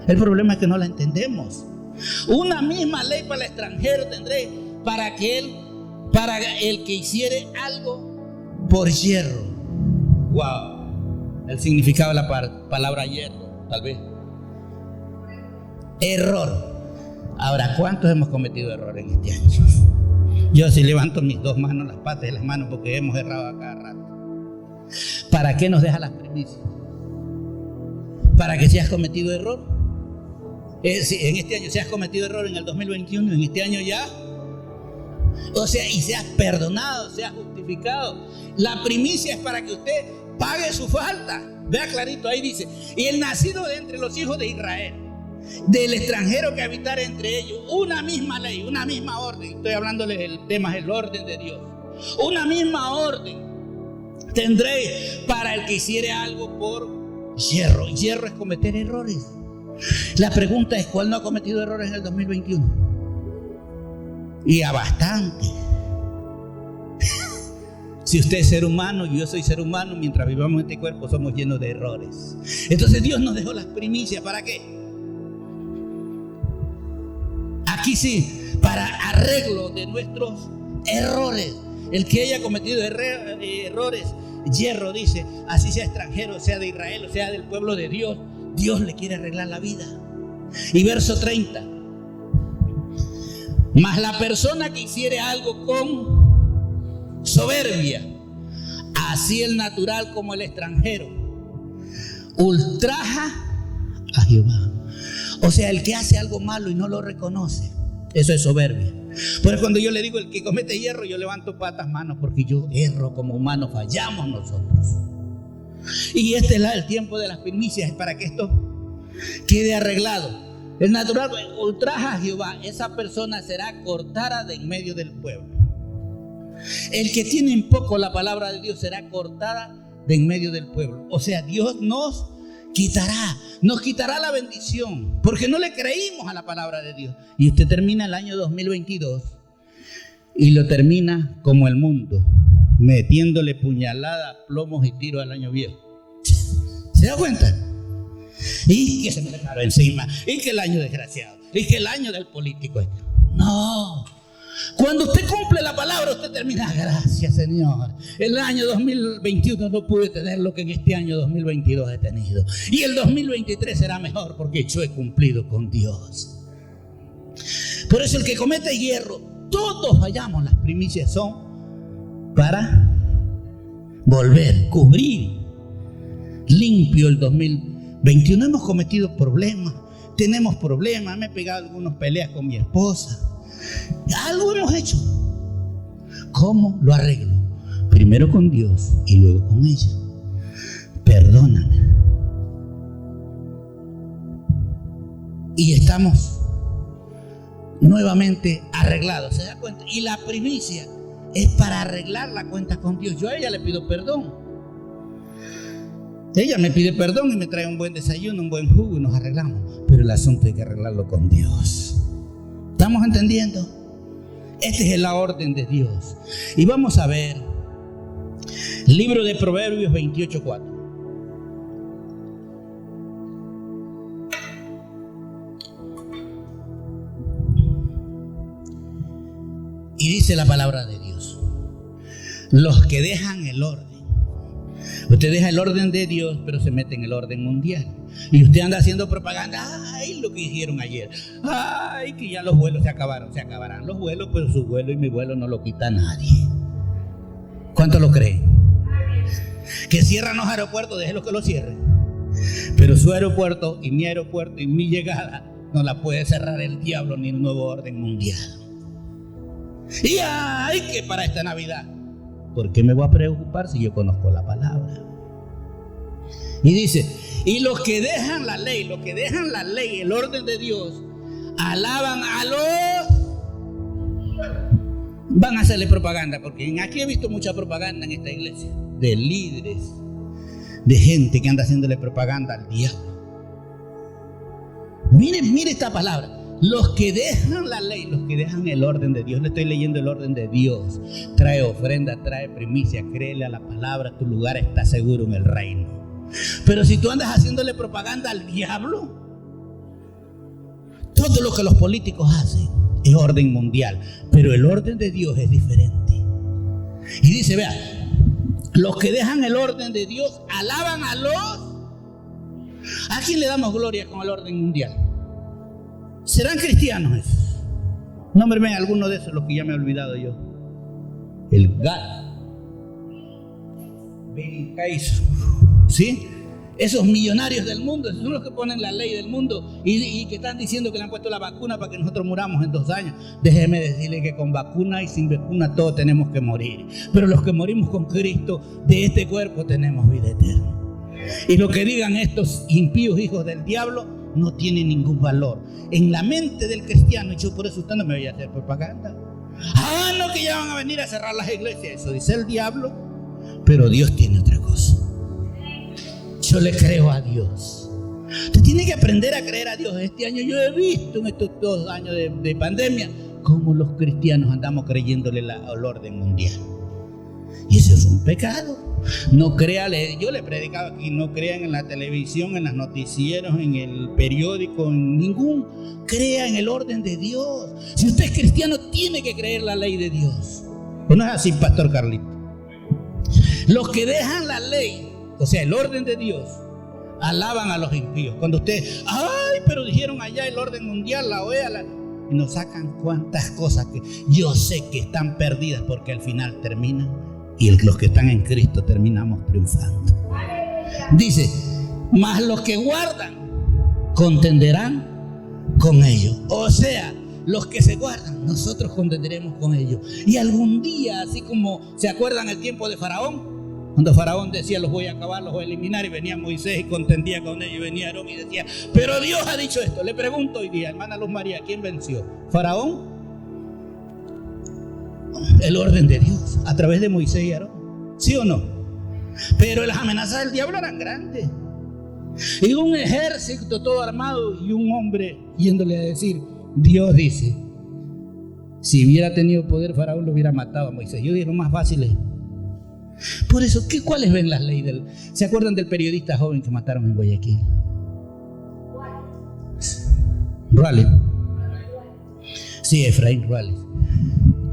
El problema es que no la entendemos. Una misma ley para el extranjero tendré, para el que hiciere algo por yerro. Wow, el significado de la palabra yerro, tal vez. Error. Ahora, ¿cuántos hemos cometido errores en este año? Yo sí levanto mis dos manos, las patas de las manos, porque hemos errado a cada rato. ¿Para qué nos deja las primicias? ¿Para que si has cometido error? En este año, si has cometido error en el 2021, en este año ya, o sea, y seas perdonado, seas justificado. La primicia es para que usted pague su falta. Vea clarito, ahí dice: y el nacido de entre los hijos de Israel, del extranjero que habitara entre ellos, una misma ley, una misma orden. Estoy hablándoles del tema, es el orden de Dios. Una misma orden tendré para el que hiciere algo por yerro. Yerro es cometer errores. La pregunta es: ¿cuál no ha cometido errores en el 2021? Y a bastante. Si usted es ser humano y yo soy ser humano, mientras vivamos en este cuerpo somos llenos de errores. Entonces Dios nos dejó las primicias. ¿Para qué? Aquí sí, para arreglo de nuestros errores. El que haya cometido errores, yerro, dice, así sea extranjero, sea de Israel, o sea del pueblo de Dios, Dios le quiere arreglar la vida. Y verso 30: mas la persona que hiciere algo con soberbia, así el natural como el extranjero, ultraja a Jehová. O sea, el que hace algo malo y no lo reconoce, eso es soberbia. Por eso cuando yo le digo el que comete hierro, yo levanto patas, manos, porque yo erro como humano, fallamos nosotros. Y este es el tiempo de las primicias, para que esto quede arreglado. El natural ultraja a Jehová, esa persona será cortada de en medio del pueblo. El que tiene en poco la palabra de Dios será cortada de en medio del pueblo. O sea, Dios nos quitará la bendición, porque no le creímos a la palabra de Dios. Y usted termina el año 2022 y lo termina como el mundo, metiéndole puñaladas, plomos y tiros al año viejo. ¿Se da cuenta? Y que se me le paró encima, y que el año desgraciado, y que el año del político. No. Cuando usted cumple la palabra, usted termina: gracias, Señor. El año 2021 no pude tener lo que en este año 2022 he tenido. Y el 2023 será mejor porque yo he cumplido con Dios. Por eso el que comete hierro, todos fallamos. Las primicias son para volver, cubrir limpio el 2021. Hemos cometido problemas, tenemos problemas. Me he pegado algunas peleas con mi esposa. Algo hemos hecho. ¿Cómo lo arreglo? Primero con Dios y luego con ella. Perdóname. Y estamos nuevamente arreglados. ¿Se da cuenta? Y la primicia es para arreglar la cuenta con Dios. Yo a ella le pido perdón. Ella me pide perdón y me trae un buen desayuno, un buen jugo y nos arreglamos. Pero el asunto hay que arreglarlo con Dios. ¿Estamos entendiendo? Esta es la orden de Dios. Y vamos a ver libro de Proverbios 28:4. Y dice la palabra de Dios: los que dejan el orden. Usted deja el orden de Dios, pero se mete en el orden mundial. Y usted anda haciendo propaganda. Ay, lo que hicieron ayer. Ay, que ya los vuelos se acabaron. Se acabarán los vuelos, pero su vuelo y mi vuelo no lo quita nadie. ¿Cuánto lo creen? Que cierran los aeropuertos, déjenlo que lo cierren. Pero su aeropuerto y mi llegada no la puede cerrar el diablo ni el nuevo orden mundial. Y ay, que para esta Navidad, ¿por qué me voy a preocupar si yo conozco la palabra? Y dice: y los que dejan la ley, el orden de Dios, alaban a los... Van a hacerle propaganda, porque aquí he visto mucha propaganda en esta iglesia, de líderes, de gente que anda haciéndole propaganda al diablo. Mire esta palabra. Los que dejan la ley, los que dejan el orden de Dios. Le estoy leyendo el orden de Dios. Trae ofrenda, trae primicia, créele a la palabra, tu lugar está seguro en el reino. Pero si tú andas haciéndole propaganda al diablo, todo lo que los políticos hacen es orden mundial, pero el orden de Dios es diferente. Y dice, vea, los que dejan el orden de Dios alaban a los... ¿A quién le damos gloria con el orden mundial? ¿Serán cristianos esos? Nómbreme alguno de esos, los que ya me he olvidado yo. El GATT, Ben Kaiser, ¿sí? Esos millonarios del mundo, esos son los que ponen la ley del mundo y que están diciendo que le han puesto la vacuna para que nosotros muramos en 2 años. Déjeme decirle que con vacuna y sin vacuna todos tenemos que morir. Pero los que morimos con Cristo, de este cuerpo tenemos vida eterna. Y lo que digan estos impíos hijos del diablo no tiene ningún valor en la mente del cristiano. Y yo por eso usted no me voy a hacer propaganda. No, que ya van a venir a cerrar las iglesias. Eso dice el diablo. Pero Dios tiene otra cosa. Yo le creo a Dios. Usted tiene que aprender a creer a Dios. Este año yo he visto, en estos 2 años de pandemia, cómo los cristianos andamos creyéndole al orden mundial. Y eso es un pecado. No crea, yo le he predicado aquí, no crean en la televisión, en los noticieros, en el periódico, en ningún. Crea en el orden de Dios. Si usted es cristiano, tiene que creer la ley de Dios. ¿O no es así, Pastor Carlito? Los que dejan la ley, o sea, el orden de Dios, alaban a los impíos. Cuando usted, pero dijeron allá el orden mundial, la OEA, y nos sacan cuantas cosas que yo sé que están perdidas, porque al final terminan. Y los que están en Cristo terminamos triunfando. Dice, mas los que guardan contenderán con ellos. O sea, los que se guardan, nosotros contenderemos con ellos. Y algún día, así como se acuerdan el tiempo de Faraón, cuando Faraón decía, los voy a acabar, los voy a eliminar, y venía Moisés y contendía con ellos, y venía Aarón y decía, pero Dios ha dicho esto. Le pregunto hoy día, hermana Luz María, ¿quién venció? ¿Faraón? El orden de Dios a través de Moisés y Aarón, ¿sí o no? Pero las amenazas del diablo eran grandes. Y un ejército todo armado y un hombre yéndole a decir, Dios dice, si hubiera tenido poder Faraón lo hubiera matado a Moisés. Yo digo, lo más fácil es. Por eso, ¿cuáles ven las leyes del... ¿Se acuerdan del periodista joven que mataron en Guayaquil? Raleigh. Sí, Efraín Raleigh.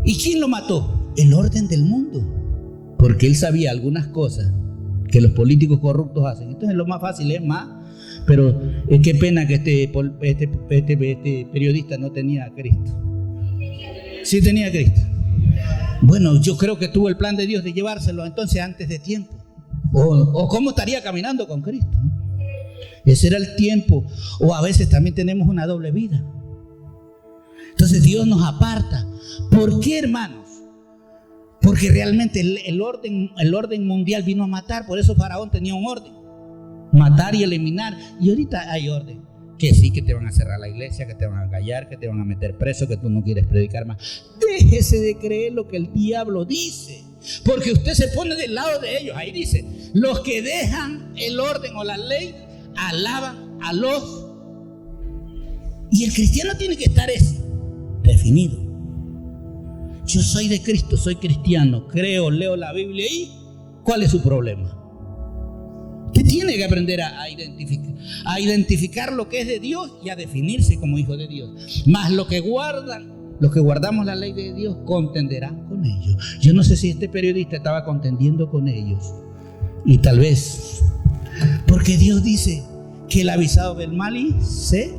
¿Y quién lo mató? El orden del mundo. Porque él sabía algunas cosas que los políticos corruptos hacen. Entonces lo más fácil es más. Pero qué pena que este periodista no tenía a Cristo. Sí tenía a Cristo. Bueno, yo creo que tuvo el plan de Dios de llevárselo entonces antes de tiempo. O cómo estaría caminando con Cristo. Ese era el tiempo. O a veces también tenemos una doble vida. Entonces Dios nos aparta. ¿Por qué, hermanos? Porque realmente el orden mundial vino a matar. Por eso Faraón tenía un orden. Matar y eliminar. Y ahorita hay orden. que sí, que te van a cerrar la iglesia, que te van a callar, que te van a meter preso, que tú no quieres predicar más. Déjese de creer lo que el diablo dice, porque usted se pone del lado de ellos. Ahí dice, los que dejan el orden o la ley alaban a los... Y el cristiano tiene que estar definido. Yo soy de Cristo, soy cristiano, creo, leo la Biblia. ¿Y cuál es su problema? Usted tiene que aprender a identificar lo que es de Dios y a definirse como hijo de Dios. Más los que guardamos la ley de Dios, contenderán con ellos. Yo no sé si este periodista estaba contendiendo con ellos. Y tal vez, porque Dios dice que el avisado del mal y se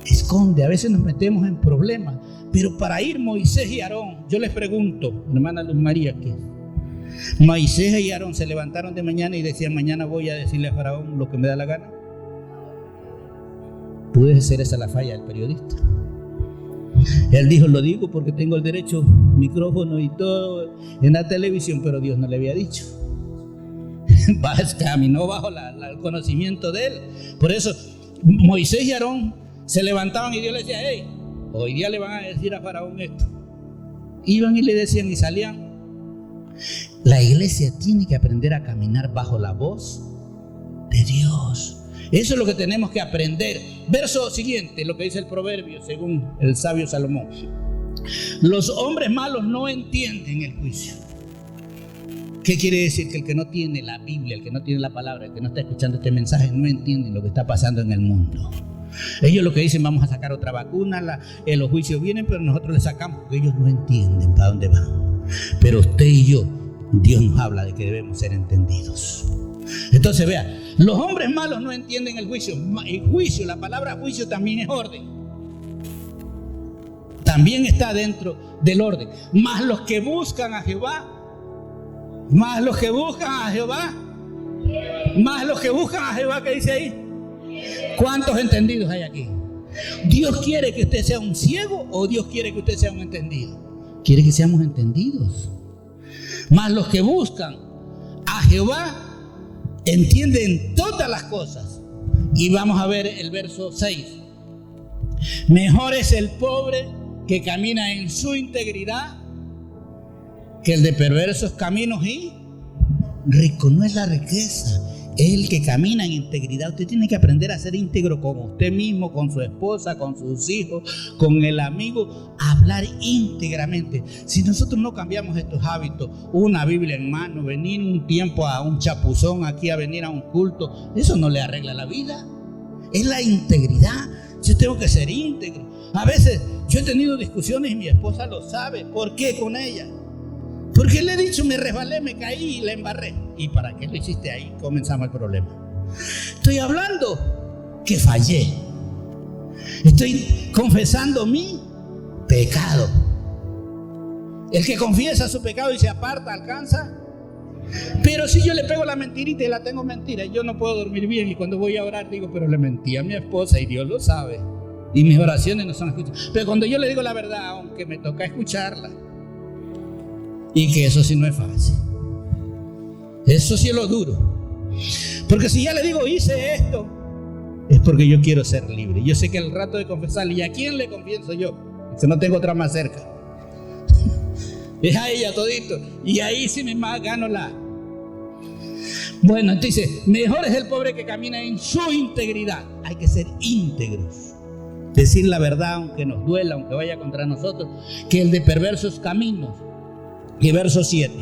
esconde. A veces nos metemos en problemas. Pero para ir Moisés y Aarón, yo les pregunto, hermana Luz María, ¿qué? Moisés y Aarón se levantaron de mañana y decían, mañana voy a decirle a Faraón lo que me da la gana. Puede ser esa la falla del periodista. Él dijo, lo digo porque tengo el derecho, micrófono y todo en la televisión, pero Dios no le había dicho. Caminó bajo el conocimiento de él. Por eso Moisés y Aarón se levantaban y Dios les decía, hey, hoy día le van a decir a Faraón esto. Iban y le decían y salían. La iglesia tiene que aprender a caminar bajo la voz de Dios. Eso es lo que tenemos que aprender. Verso siguiente, lo que dice el proverbio, según el sabio Salomón. Los hombres malos no entienden el juicio. ¿Qué quiere decir? Que el que no tiene la Biblia, el que no tiene la palabra, el que no está escuchando este mensaje, no entiende lo que está pasando en el mundo. Ellos lo que dicen, vamos a sacar otra vacuna, los juicios vienen, pero nosotros les sacamos, porque ellos no entienden para dónde van. Pero usted y yo, Dios nos habla de que debemos ser entendidos. Entonces vea, los hombres malos no entienden el juicio. El juicio, la palabra juicio también es orden. También está dentro del orden. Más los que buscan a Jehová, más los que buscan a Jehová, más los que buscan a Jehová, ¿qué dice ahí? ¿Cuántos entendidos hay aquí? ¿Dios quiere que usted sea un ciego o Dios quiere que usted sea un entendido? Quiere que seamos entendidos. Mas los que buscan a Jehová entienden todas las cosas. Y vamos a ver el verso 6. Mejor es el pobre que camina en su integridad que el de perversos caminos y rico. No es la riqueza, es el que camina en integridad. Usted tiene que aprender a ser íntegro con usted mismo, con su esposa, con sus hijos, con el amigo, a hablar íntegramente. Si nosotros no cambiamos estos hábitos, una Biblia en mano, venir un tiempo a un chapuzón aquí, a venir a un culto, eso no le arregla la vida. Es la integridad. Yo tengo que ser íntegro. A veces yo he tenido discusiones y mi esposa lo sabe. ¿Por qué con ella? Porque le he dicho, me resbalé, me caí y la embarré. ¿Y para qué lo hiciste ahí? Comenzamos el problema. Estoy hablando que fallé. Estoy confesando mi pecado. El que confiesa su pecado y se aparta, alcanza. Pero si yo le pego la mentirita y la tengo mentira, yo no puedo dormir bien. Y cuando voy a orar digo, pero le mentí a mi esposa y Dios lo sabe. Y mis oraciones no son escuchadas. Pero cuando yo le digo la verdad, aunque me toca escucharla, y que eso sí no es fácil. Eso sí es lo duro. Porque si ya le digo hice esto, es porque yo quiero ser libre. Yo sé que al rato de confesarle, ¿y a quién le confieso yo? Si no tengo otra más cerca. Es a ella todito. Y ahí sí me gano la. Bueno, entonces, mejor es el pobre que camina en su integridad. Hay que ser íntegros. Decir la verdad aunque nos duela, aunque vaya contra nosotros, que el de perversos caminos. Y verso 7.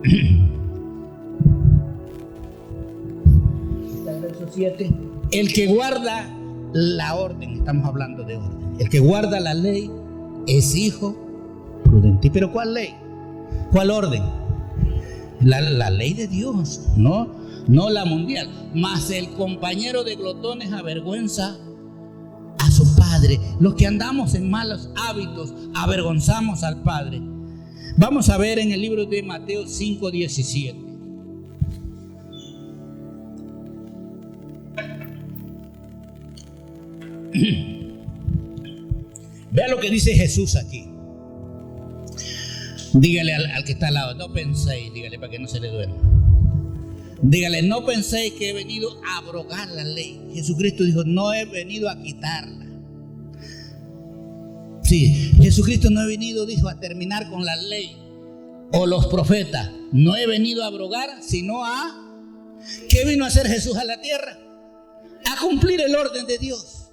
El verso 7. El que guarda la orden, estamos hablando de orden. El que guarda la ley es hijo prudente. ¿Pero cuál ley? ¿Cuál orden? La ley de Dios, no la mundial. Mas el compañero de glotones avergüenza a su padre. Los que andamos en malos hábitos avergonzamos al Padre. Vamos a ver en el libro de Mateo 5:17. Vea lo que dice Jesús aquí. Dígale al que está al lado, no penséis, dígale para que no se le duerma. Dígale, no penséis que he venido a abrogar la ley. Jesucristo dijo, no he venido a quitarla. Sí, Jesucristo no ha venido, dijo, a terminar con la ley o los profetas. No he venido a abrogar, sino a... ¿Qué vino a hacer Jesús a la tierra? A cumplir el orden de Dios.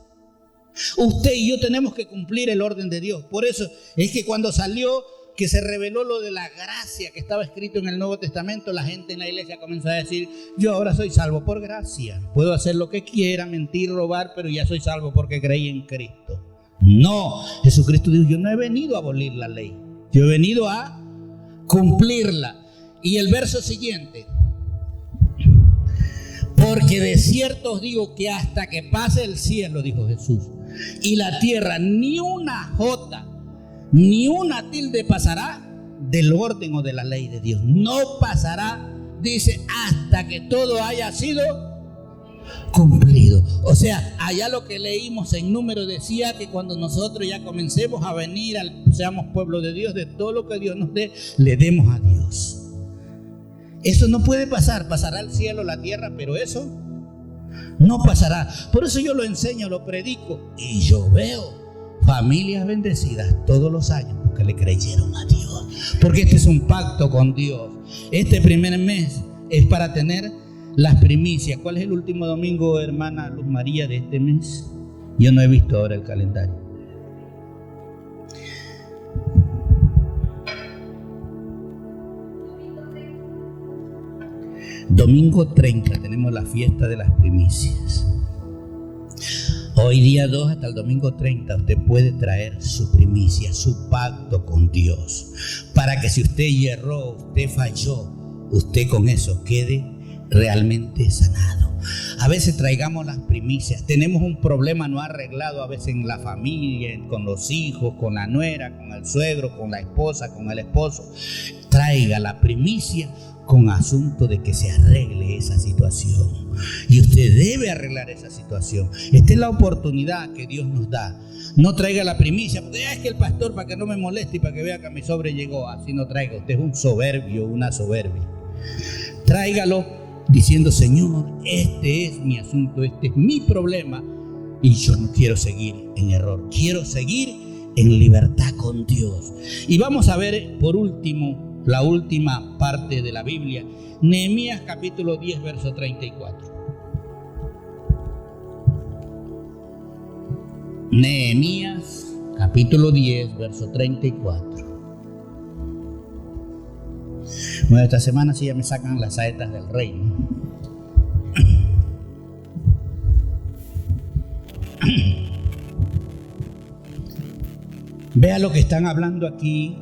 Usted y yo tenemos que cumplir el orden de Dios. Por eso es que cuando salió, que se reveló lo de la gracia que estaba escrito en el Nuevo Testamento, la gente en la iglesia comenzó a decir, yo ahora soy salvo por gracia. Puedo hacer lo que quiera, mentir, robar, pero ya soy salvo porque creí en Cristo. No, Jesucristo dijo, yo no he venido a abolir la ley, yo he venido a cumplirla. Y el verso siguiente, porque de cierto os digo que hasta que pase el cielo, dijo Jesús, y la tierra, ni una jota, ni una tilde pasará del orden o de la ley de Dios. No pasará, dice, hasta que todo haya sido cumplido. O sea, allá lo que leímos en Números decía que cuando nosotros ya comencemos a venir, seamos pueblo de Dios, de todo lo que Dios nos dé, le demos a Dios. Eso no puede pasar. Pasará el cielo, la tierra, pero eso no pasará. Por eso yo lo enseño, lo predico, y yo veo familias bendecidas todos los años porque le creyeron a Dios. Porque este es un pacto con Dios. Este primer mes es para tener las primicias. ¿Cuál es el último domingo, hermana Luz María, de este mes? Yo no he visto ahora el calendario. Domingo 30 tenemos la fiesta de las primicias. Hoy día 2 hasta el domingo 30 usted puede traer su primicia, su pacto con Dios, para que si usted erró, usted falló, usted con eso quede realmente sanado. A veces traigamos las primicias, tenemos un problema no arreglado a veces en la familia, con los hijos, con la nuera, con el suegro, con la esposa, con el esposo. Traiga la primicia con asunto de que se arregle esa situación. Y usted debe arreglar esa situación. Esta es la oportunidad que Dios nos da. No traiga la primicia, porque es que el pastor, para que no me moleste y para que vea que mi sobre llegó. Así no traiga. Usted es un soberbio, una soberbia. Tráigalo diciendo, Señor, este es mi asunto, este es mi problema, y yo no quiero seguir en error. Quiero seguir en libertad con Dios. Y vamos a ver por último la última parte de la Biblia, Nehemías capítulo 10, verso 34. Nehemías capítulo 10, verso 34. Bueno, esta semana sí ya me sacan las saetas del rey, ¿no? Vea lo que están hablando aquí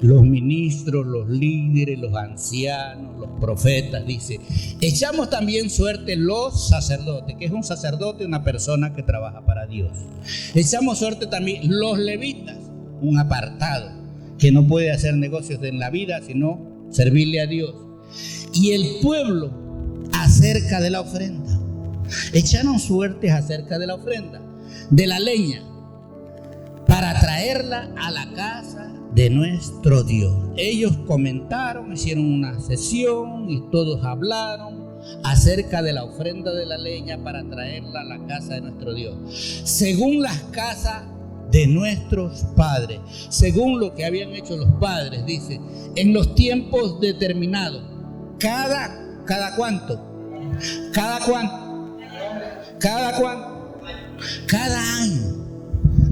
los ministros, los líderes, los ancianos, los profetas. Dice, echamos también suerte los sacerdotes. ¿Qué es un sacerdote? Una persona que trabaja para Dios. Echamos suerte también los levitas, un apartado que no puede hacer negocios en la vida sino servirle a Dios. Y el pueblo acerca de la ofrenda. Echaron suertes acerca de la ofrenda, de la leña, para traerla a la casa de nuestro Dios. Ellos comentaron, hicieron una sesión y todos hablaron acerca de la ofrenda de la leña para traerla a la casa de nuestro Dios, según las casas de nuestros padres, según lo que habían hecho los padres. Dice, en los tiempos determinados, cada cuánto, cada año.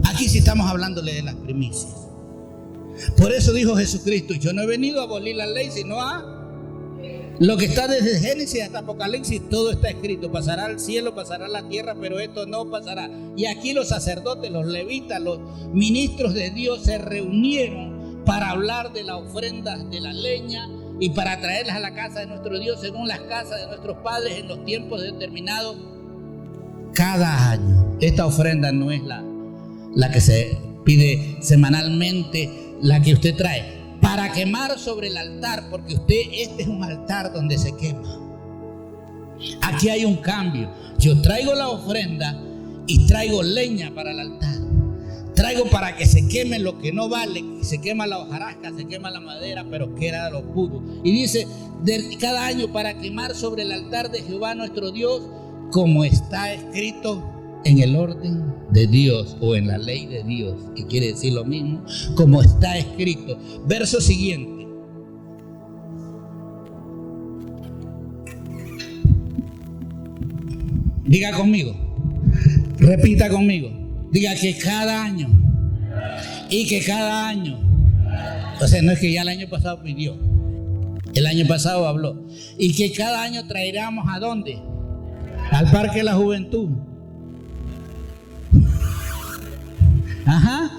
Aquí sí estamos hablándole de las primicias. Por eso dijo Jesucristo, yo no he venido a abolir la ley, sino a lo que está desde Génesis hasta Apocalipsis. Todo está escrito. Pasará el cielo, pasará la tierra, pero esto no pasará. Y aquí los sacerdotes, los levitas, los ministros de Dios se reunieron para hablar de las ofrendas de la leña y para traerlas a la casa de nuestro Dios según las casas de nuestros padres en los tiempos determinados cada año. Esta ofrenda no es la que se pide semanalmente, la que usted trae para quemar sobre el altar, porque este es un altar donde se quema. Aquí hay un cambio. Yo traigo la ofrenda y traigo leña para el altar. Traigo para que se queme lo que no vale, que se quema la hojarasca, se quema la madera, pero queda lo puro. Y dice, cada año para quemar sobre el altar de Jehová nuestro Dios, como está escrito en el orden de Dios o en la ley de Dios, que quiere decir lo mismo, como está escrito. Verso siguiente. Diga conmigo, repita conmigo, diga que cada año, y que cada año, o sea, no es que ya el año pasado pidió, el año pasado habló, y que cada año traeremos ¿a dónde? Al Parque de la Juventud. Ajá.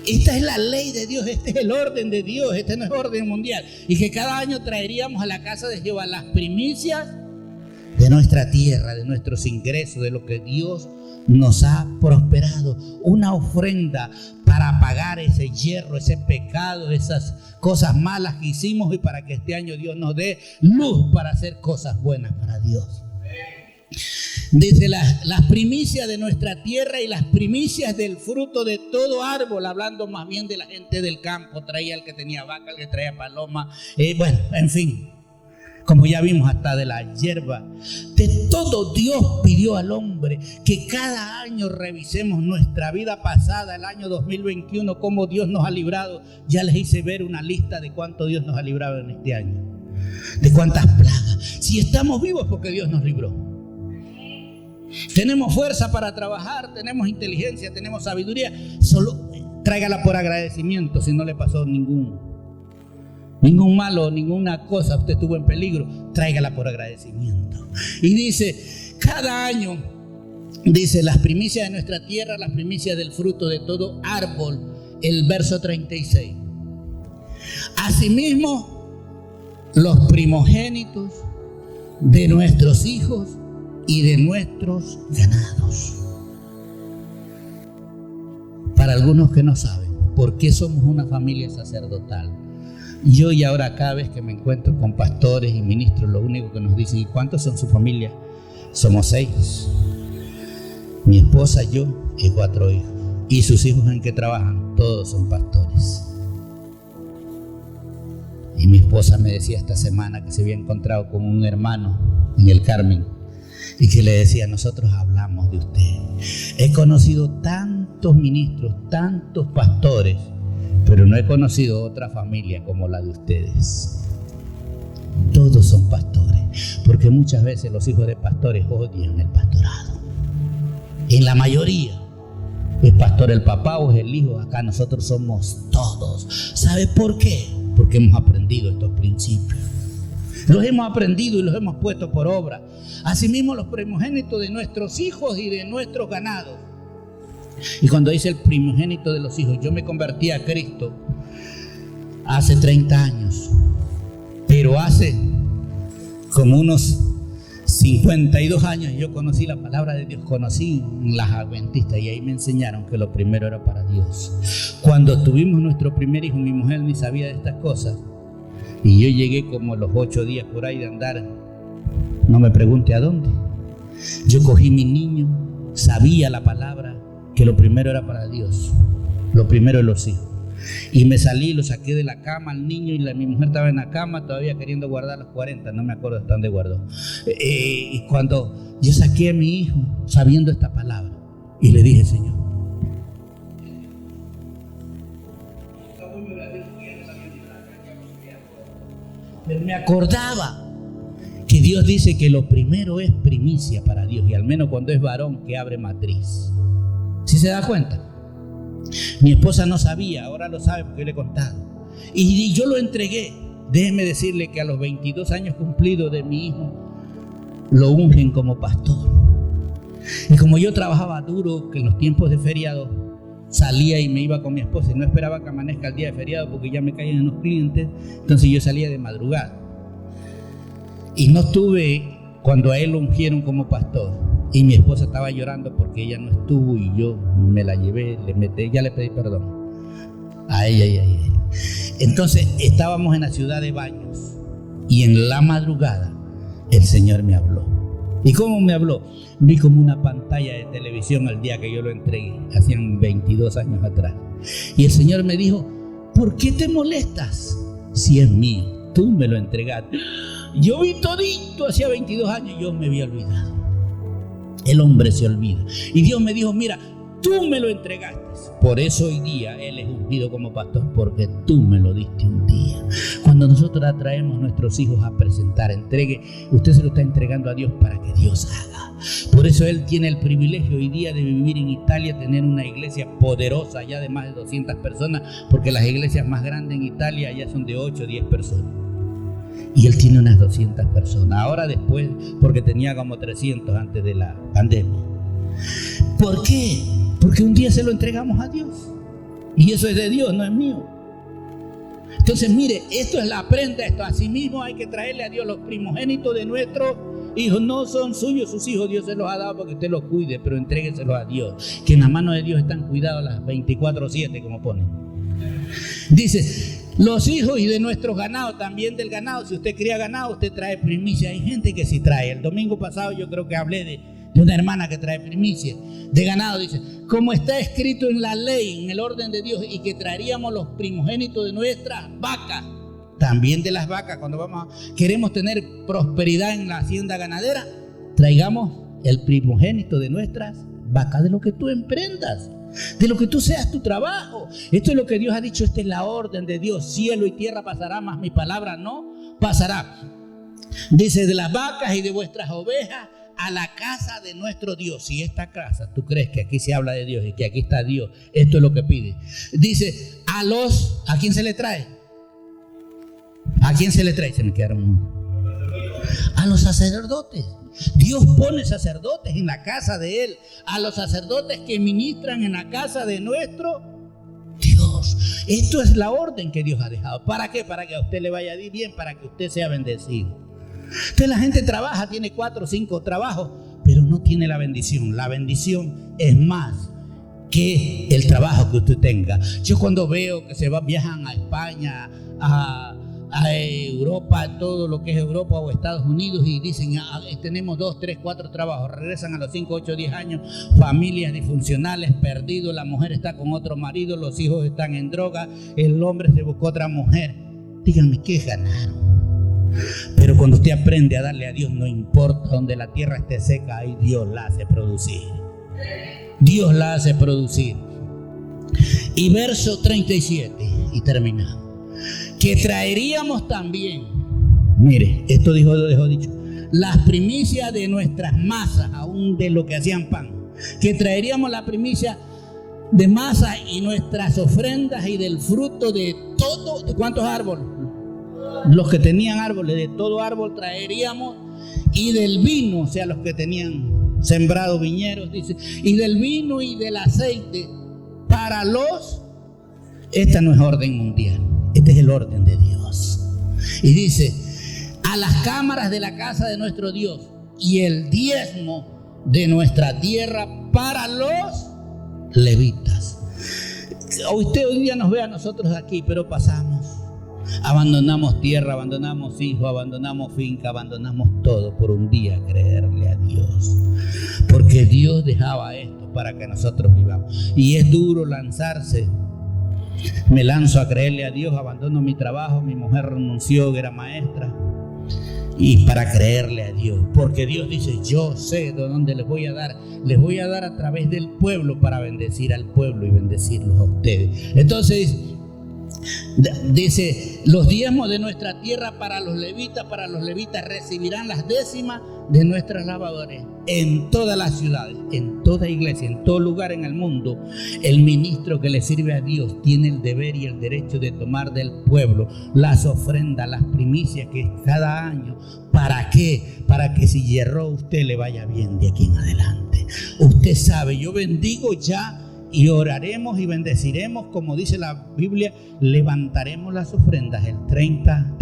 Esta es la ley de Dios, este es el orden de Dios, este no es orden mundial. Y que cada año traeríamos a la casa de Jehová las primicias de nuestra tierra, de nuestros ingresos, de lo que Dios nos ha prosperado. Una ofrenda para pagar ese hierro, ese pecado, esas cosas malas que hicimos, y para que este año Dios nos dé luz para hacer cosas buenas para Dios. Dice las primicias de nuestra tierra y las primicias del fruto de todo árbol, hablando más bien de la gente del campo. Traía el que tenía vaca, el que traía paloma, bueno, en fin, como ya vimos, hasta de la hierba. De todo Dios pidió al hombre que cada año revisemos nuestra vida pasada, el año 2021, cómo Dios nos ha librado. Ya les hice ver una lista de cuánto Dios nos ha librado en este año, de cuántas plagas. Si estamos vivos, porque Dios nos libró. Tenemos fuerza para trabajar, tenemos inteligencia, tenemos sabiduría. Solo tráigala por agradecimiento. Si no le pasó ningún malo, ninguna cosa, usted estuvo en peligro, tráigala por agradecimiento. Y dice, cada año, dice, las primicias de nuestra tierra, las primicias del fruto de todo árbol, el verso 36. Asimismo, los primogénitos de nuestros hijos y de nuestros ganados. Para algunos que no saben por qué somos una familia sacerdotal, yo y ahora cada vez que me encuentro con pastores y ministros, lo único que nos dicen: ¿y cuántos son su familia? Somos 6. Mi esposa, yo y 4 hijos. ¿Y sus hijos en qué trabajan? Todos son pastores. Y mi esposa me decía esta semana que se había encontrado con un hermano en el Carmen y que le decía: nosotros hablamos de usted. He conocido tantos ministros, tantos pastores, pero no he conocido otra familia como la de ustedes. Todos son pastores, porque muchas veces los hijos de pastores odian el pastorado. En la mayoría es pastor el papá o es el hijo. Acá nosotros somos todos. ¿Sabe por qué? Porque hemos aprendido estos principios. Los hemos aprendido y los hemos puesto por obra. Asimismo, los primogénitos de nuestros hijos y de nuestros ganados. Y cuando dice el primogénito de los hijos, yo me convertí a Cristo hace 30 años. Pero hace como unos 52 años yo conocí la palabra de Dios, conocí las adventistas y ahí me enseñaron que lo primero era para Dios. Cuando tuvimos nuestro primer hijo, mi mujer ni sabía de estas cosas y yo llegué como a los 8 días por ahí de andar, no me pregunte a dónde. Yo cogí mi niño, sabía la palabra, que lo primero era para Dios, lo primero es los hijos. Y me salí, lo saqué de la cama al niño y mi mujer estaba en la cama todavía queriendo guardar los 40, no me acuerdo hasta dónde guardó. Y cuando yo saqué a mi hijo sabiendo esta palabra y le dije: Señor, me acordaba que Dios dice que lo primero es primicia para Dios, y al menos cuando es varón que abre matriz. ¿Sí se da cuenta? Mi esposa no sabía, ahora lo sabe porque yo le he contado. Y yo lo entregué. Déjeme decirle que a los 22 años cumplidos de mi hijo, lo ungen como pastor. Y como yo trabajaba duro, que en los tiempos de feriado salía y me iba con mi esposa y no esperaba que amanezca el día de feriado porque ya me caían unos clientes, entonces yo salía de madrugada. Y no estuve cuando a él lo ungieron como pastor. Y mi esposa estaba llorando porque ella no estuvo y yo me la llevé, ya le pedí perdón a ella. Entonces estábamos en la ciudad de Baños y en la madrugada el Señor me habló ¿Y cómo me habló? Vi como una pantalla de televisión el día que yo lo entregué, hacían 22 años atrás. Y el Señor me dijo, ¿por qué te molestas? Si es mío, tú me lo entregaste. Yo vi todito, hacía 22 años, yo me había olvidado. El hombre se olvida. Y Dios me dijo, mira, tú me lo entregaste. Por eso hoy día Él es ungido como pastor, porque tú me lo diste un día. Cuando nosotros atraemos a nuestros hijos a presentar, entregue, usted se lo está entregando a Dios para que Dios haga. Por eso Él tiene el privilegio hoy día de vivir en Italia, tener una iglesia poderosa ya de más de 200 personas, porque las iglesias más grandes en Italia ya son de 8 o 10 personas. Y Él tiene unas 200 personas. Ahora después, porque tenía como 300 antes de la pandemia. ¿Por qué? Porque un día se lo entregamos a Dios. Y eso es de Dios, no es mío. Entonces, mire, esto es la prenda. Esto asimismo hay que traerle a Dios los primogénitos de nuestros hijos. No son suyos sus hijos, Dios se los ha dado porque usted los cuide, pero entrégueselos a Dios. Que en las manos de Dios están cuidados las 24/7, como ponen. Dice, los hijos y de nuestros ganados, también del ganado. Si usted cría ganado, usted trae primicia. Hay gente que sí trae. El domingo pasado yo creo que hablé de una hermana que trae primicia de ganado. Dice, como está escrito en la ley, en el orden de Dios, y que traeríamos los primogénitos de nuestras vacas. También de las vacas, cuando queremos tener prosperidad en la hacienda ganadera, traigamos el primogénito de nuestras vacas, de lo que tú emprendas, de lo que tú seas tu trabajo. Esto es lo que Dios ha dicho, esta es la orden de Dios. Cielo y tierra pasará, mas mi palabra no pasará. Dice, de las vacas y de vuestras ovejas a la casa de nuestro Dios. Si esta casa, tú crees que aquí se habla de Dios y que aquí está Dios, esto es lo que pide. Dice, ¿a quién se le trae? ¿A quién se le trae? Se me quedaron. A los sacerdotes. Dios pone sacerdotes en la casa de Él. A los sacerdotes que ministran en la casa de nuestro Dios. Esto es la orden que Dios ha dejado. ¿Para qué? Para que a usted le vaya bien, para que usted sea bendecido. Entonces la gente trabaja, tiene 4 o 5 trabajos, pero no tiene la bendición. La bendición es más que el trabajo que usted tenga. Yo cuando veo que viajan a España, a Europa, todo lo que es Europa o Estados Unidos, y dicen, tenemos 2, 3, 4 trabajos, regresan a los 5, 8, 10 años, familias disfuncionales, perdidos, la mujer está con otro marido, los hijos están en droga, el hombre se buscó otra mujer. Díganme, ¿qué ganaron? Pero cuando usted aprende a darle a Dios, no importa donde la tierra esté seca, ahí Dios la hace producir. Dios la hace producir. Y verso 37, y terminamos. Que traeríamos también, mire, esto dejó dicho, las primicias de nuestras masas, aún de lo que hacían pan. Que traeríamos la primicia de masa y nuestras ofrendas y del fruto de todo. ¿De cuántos árboles? Los que tenían árboles, de todo árbol traeríamos, y del vino, o sea, los que tenían sembrado viñeros, dice, y del vino y del aceite para los. Esta no es orden mundial, este es el orden de Dios. Y dice, a las cámaras de la casa de nuestro Dios, y el diezmo de nuestra tierra para los levitas. Usted hoy día nos ve a nosotros aquí, pero pasamos. Abandonamos tierra, abandonamos hijos, abandonamos finca, abandonamos todo por un día creerle a Dios. Porque Dios dejaba esto para que nosotros vivamos. Y es duro lanzarse. Me lanzo a creerle a Dios, abandono mi trabajo, mi mujer renunció, que era maestra, y para creerle a Dios. Porque Dios dice, yo sé de dónde les voy a dar a través del pueblo para bendecir al pueblo y bendecirlos a ustedes. Entonces, dice, los diezmos de nuestra tierra para los levitas recibirán las décimas de nuestras lavadoras. En todas las ciudades, en toda iglesia, en todo lugar en el mundo, el ministro que le sirve a Dios tiene el deber y el derecho de tomar del pueblo las ofrendas, las primicias que es cada año. ¿Para qué? Para que si yerró usted le vaya bien de aquí en adelante. Usted sabe, yo bendigo ya. Y oraremos y bendeciremos, como dice la Biblia, levantaremos las ofrendas el 30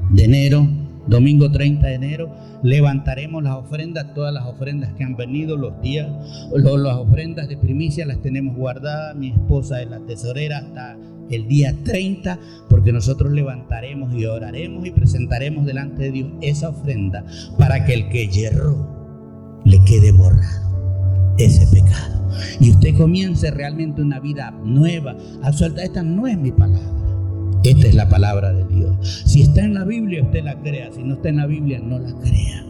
de enero, domingo 30 de enero, levantaremos las ofrendas, todas las ofrendas que han venido los días, las ofrendas de primicia las tenemos guardadas, mi esposa es la tesorera, está el día 30, porque nosotros levantaremos y oraremos y presentaremos delante de Dios esa ofrenda para que el que yerró le quede borrado ese pecado y usted comience realmente una vida nueva, absuelta. Esta no es mi palabra, esta es la palabra de Dios. Si está en la Biblia, usted la crea. Si no está en la Biblia, no la crea.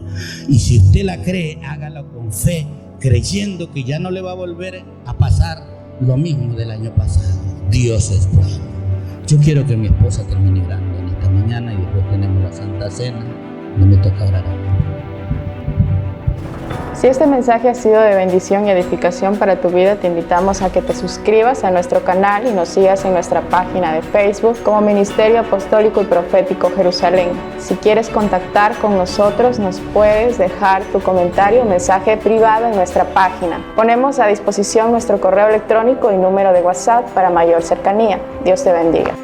Y si usted la cree, hágalo con fe, creyendo que ya no le va a volver a pasar lo mismo del año pasado. Dios es bueno. Yo quiero que mi esposa termine orando en esta mañana y después tenemos la Santa Cena, donde me toca orar a mí. Si este mensaje ha sido de bendición y edificación para tu vida, te invitamos a que te suscribas a nuestro canal y nos sigas en nuestra página de Facebook como Ministerio Apostólico y Profético Jerusalén. Si quieres contactar con nosotros, nos puedes dejar tu comentario o mensaje privado en nuestra página. Ponemos a disposición nuestro correo electrónico y número de WhatsApp para mayor cercanía. Dios te bendiga.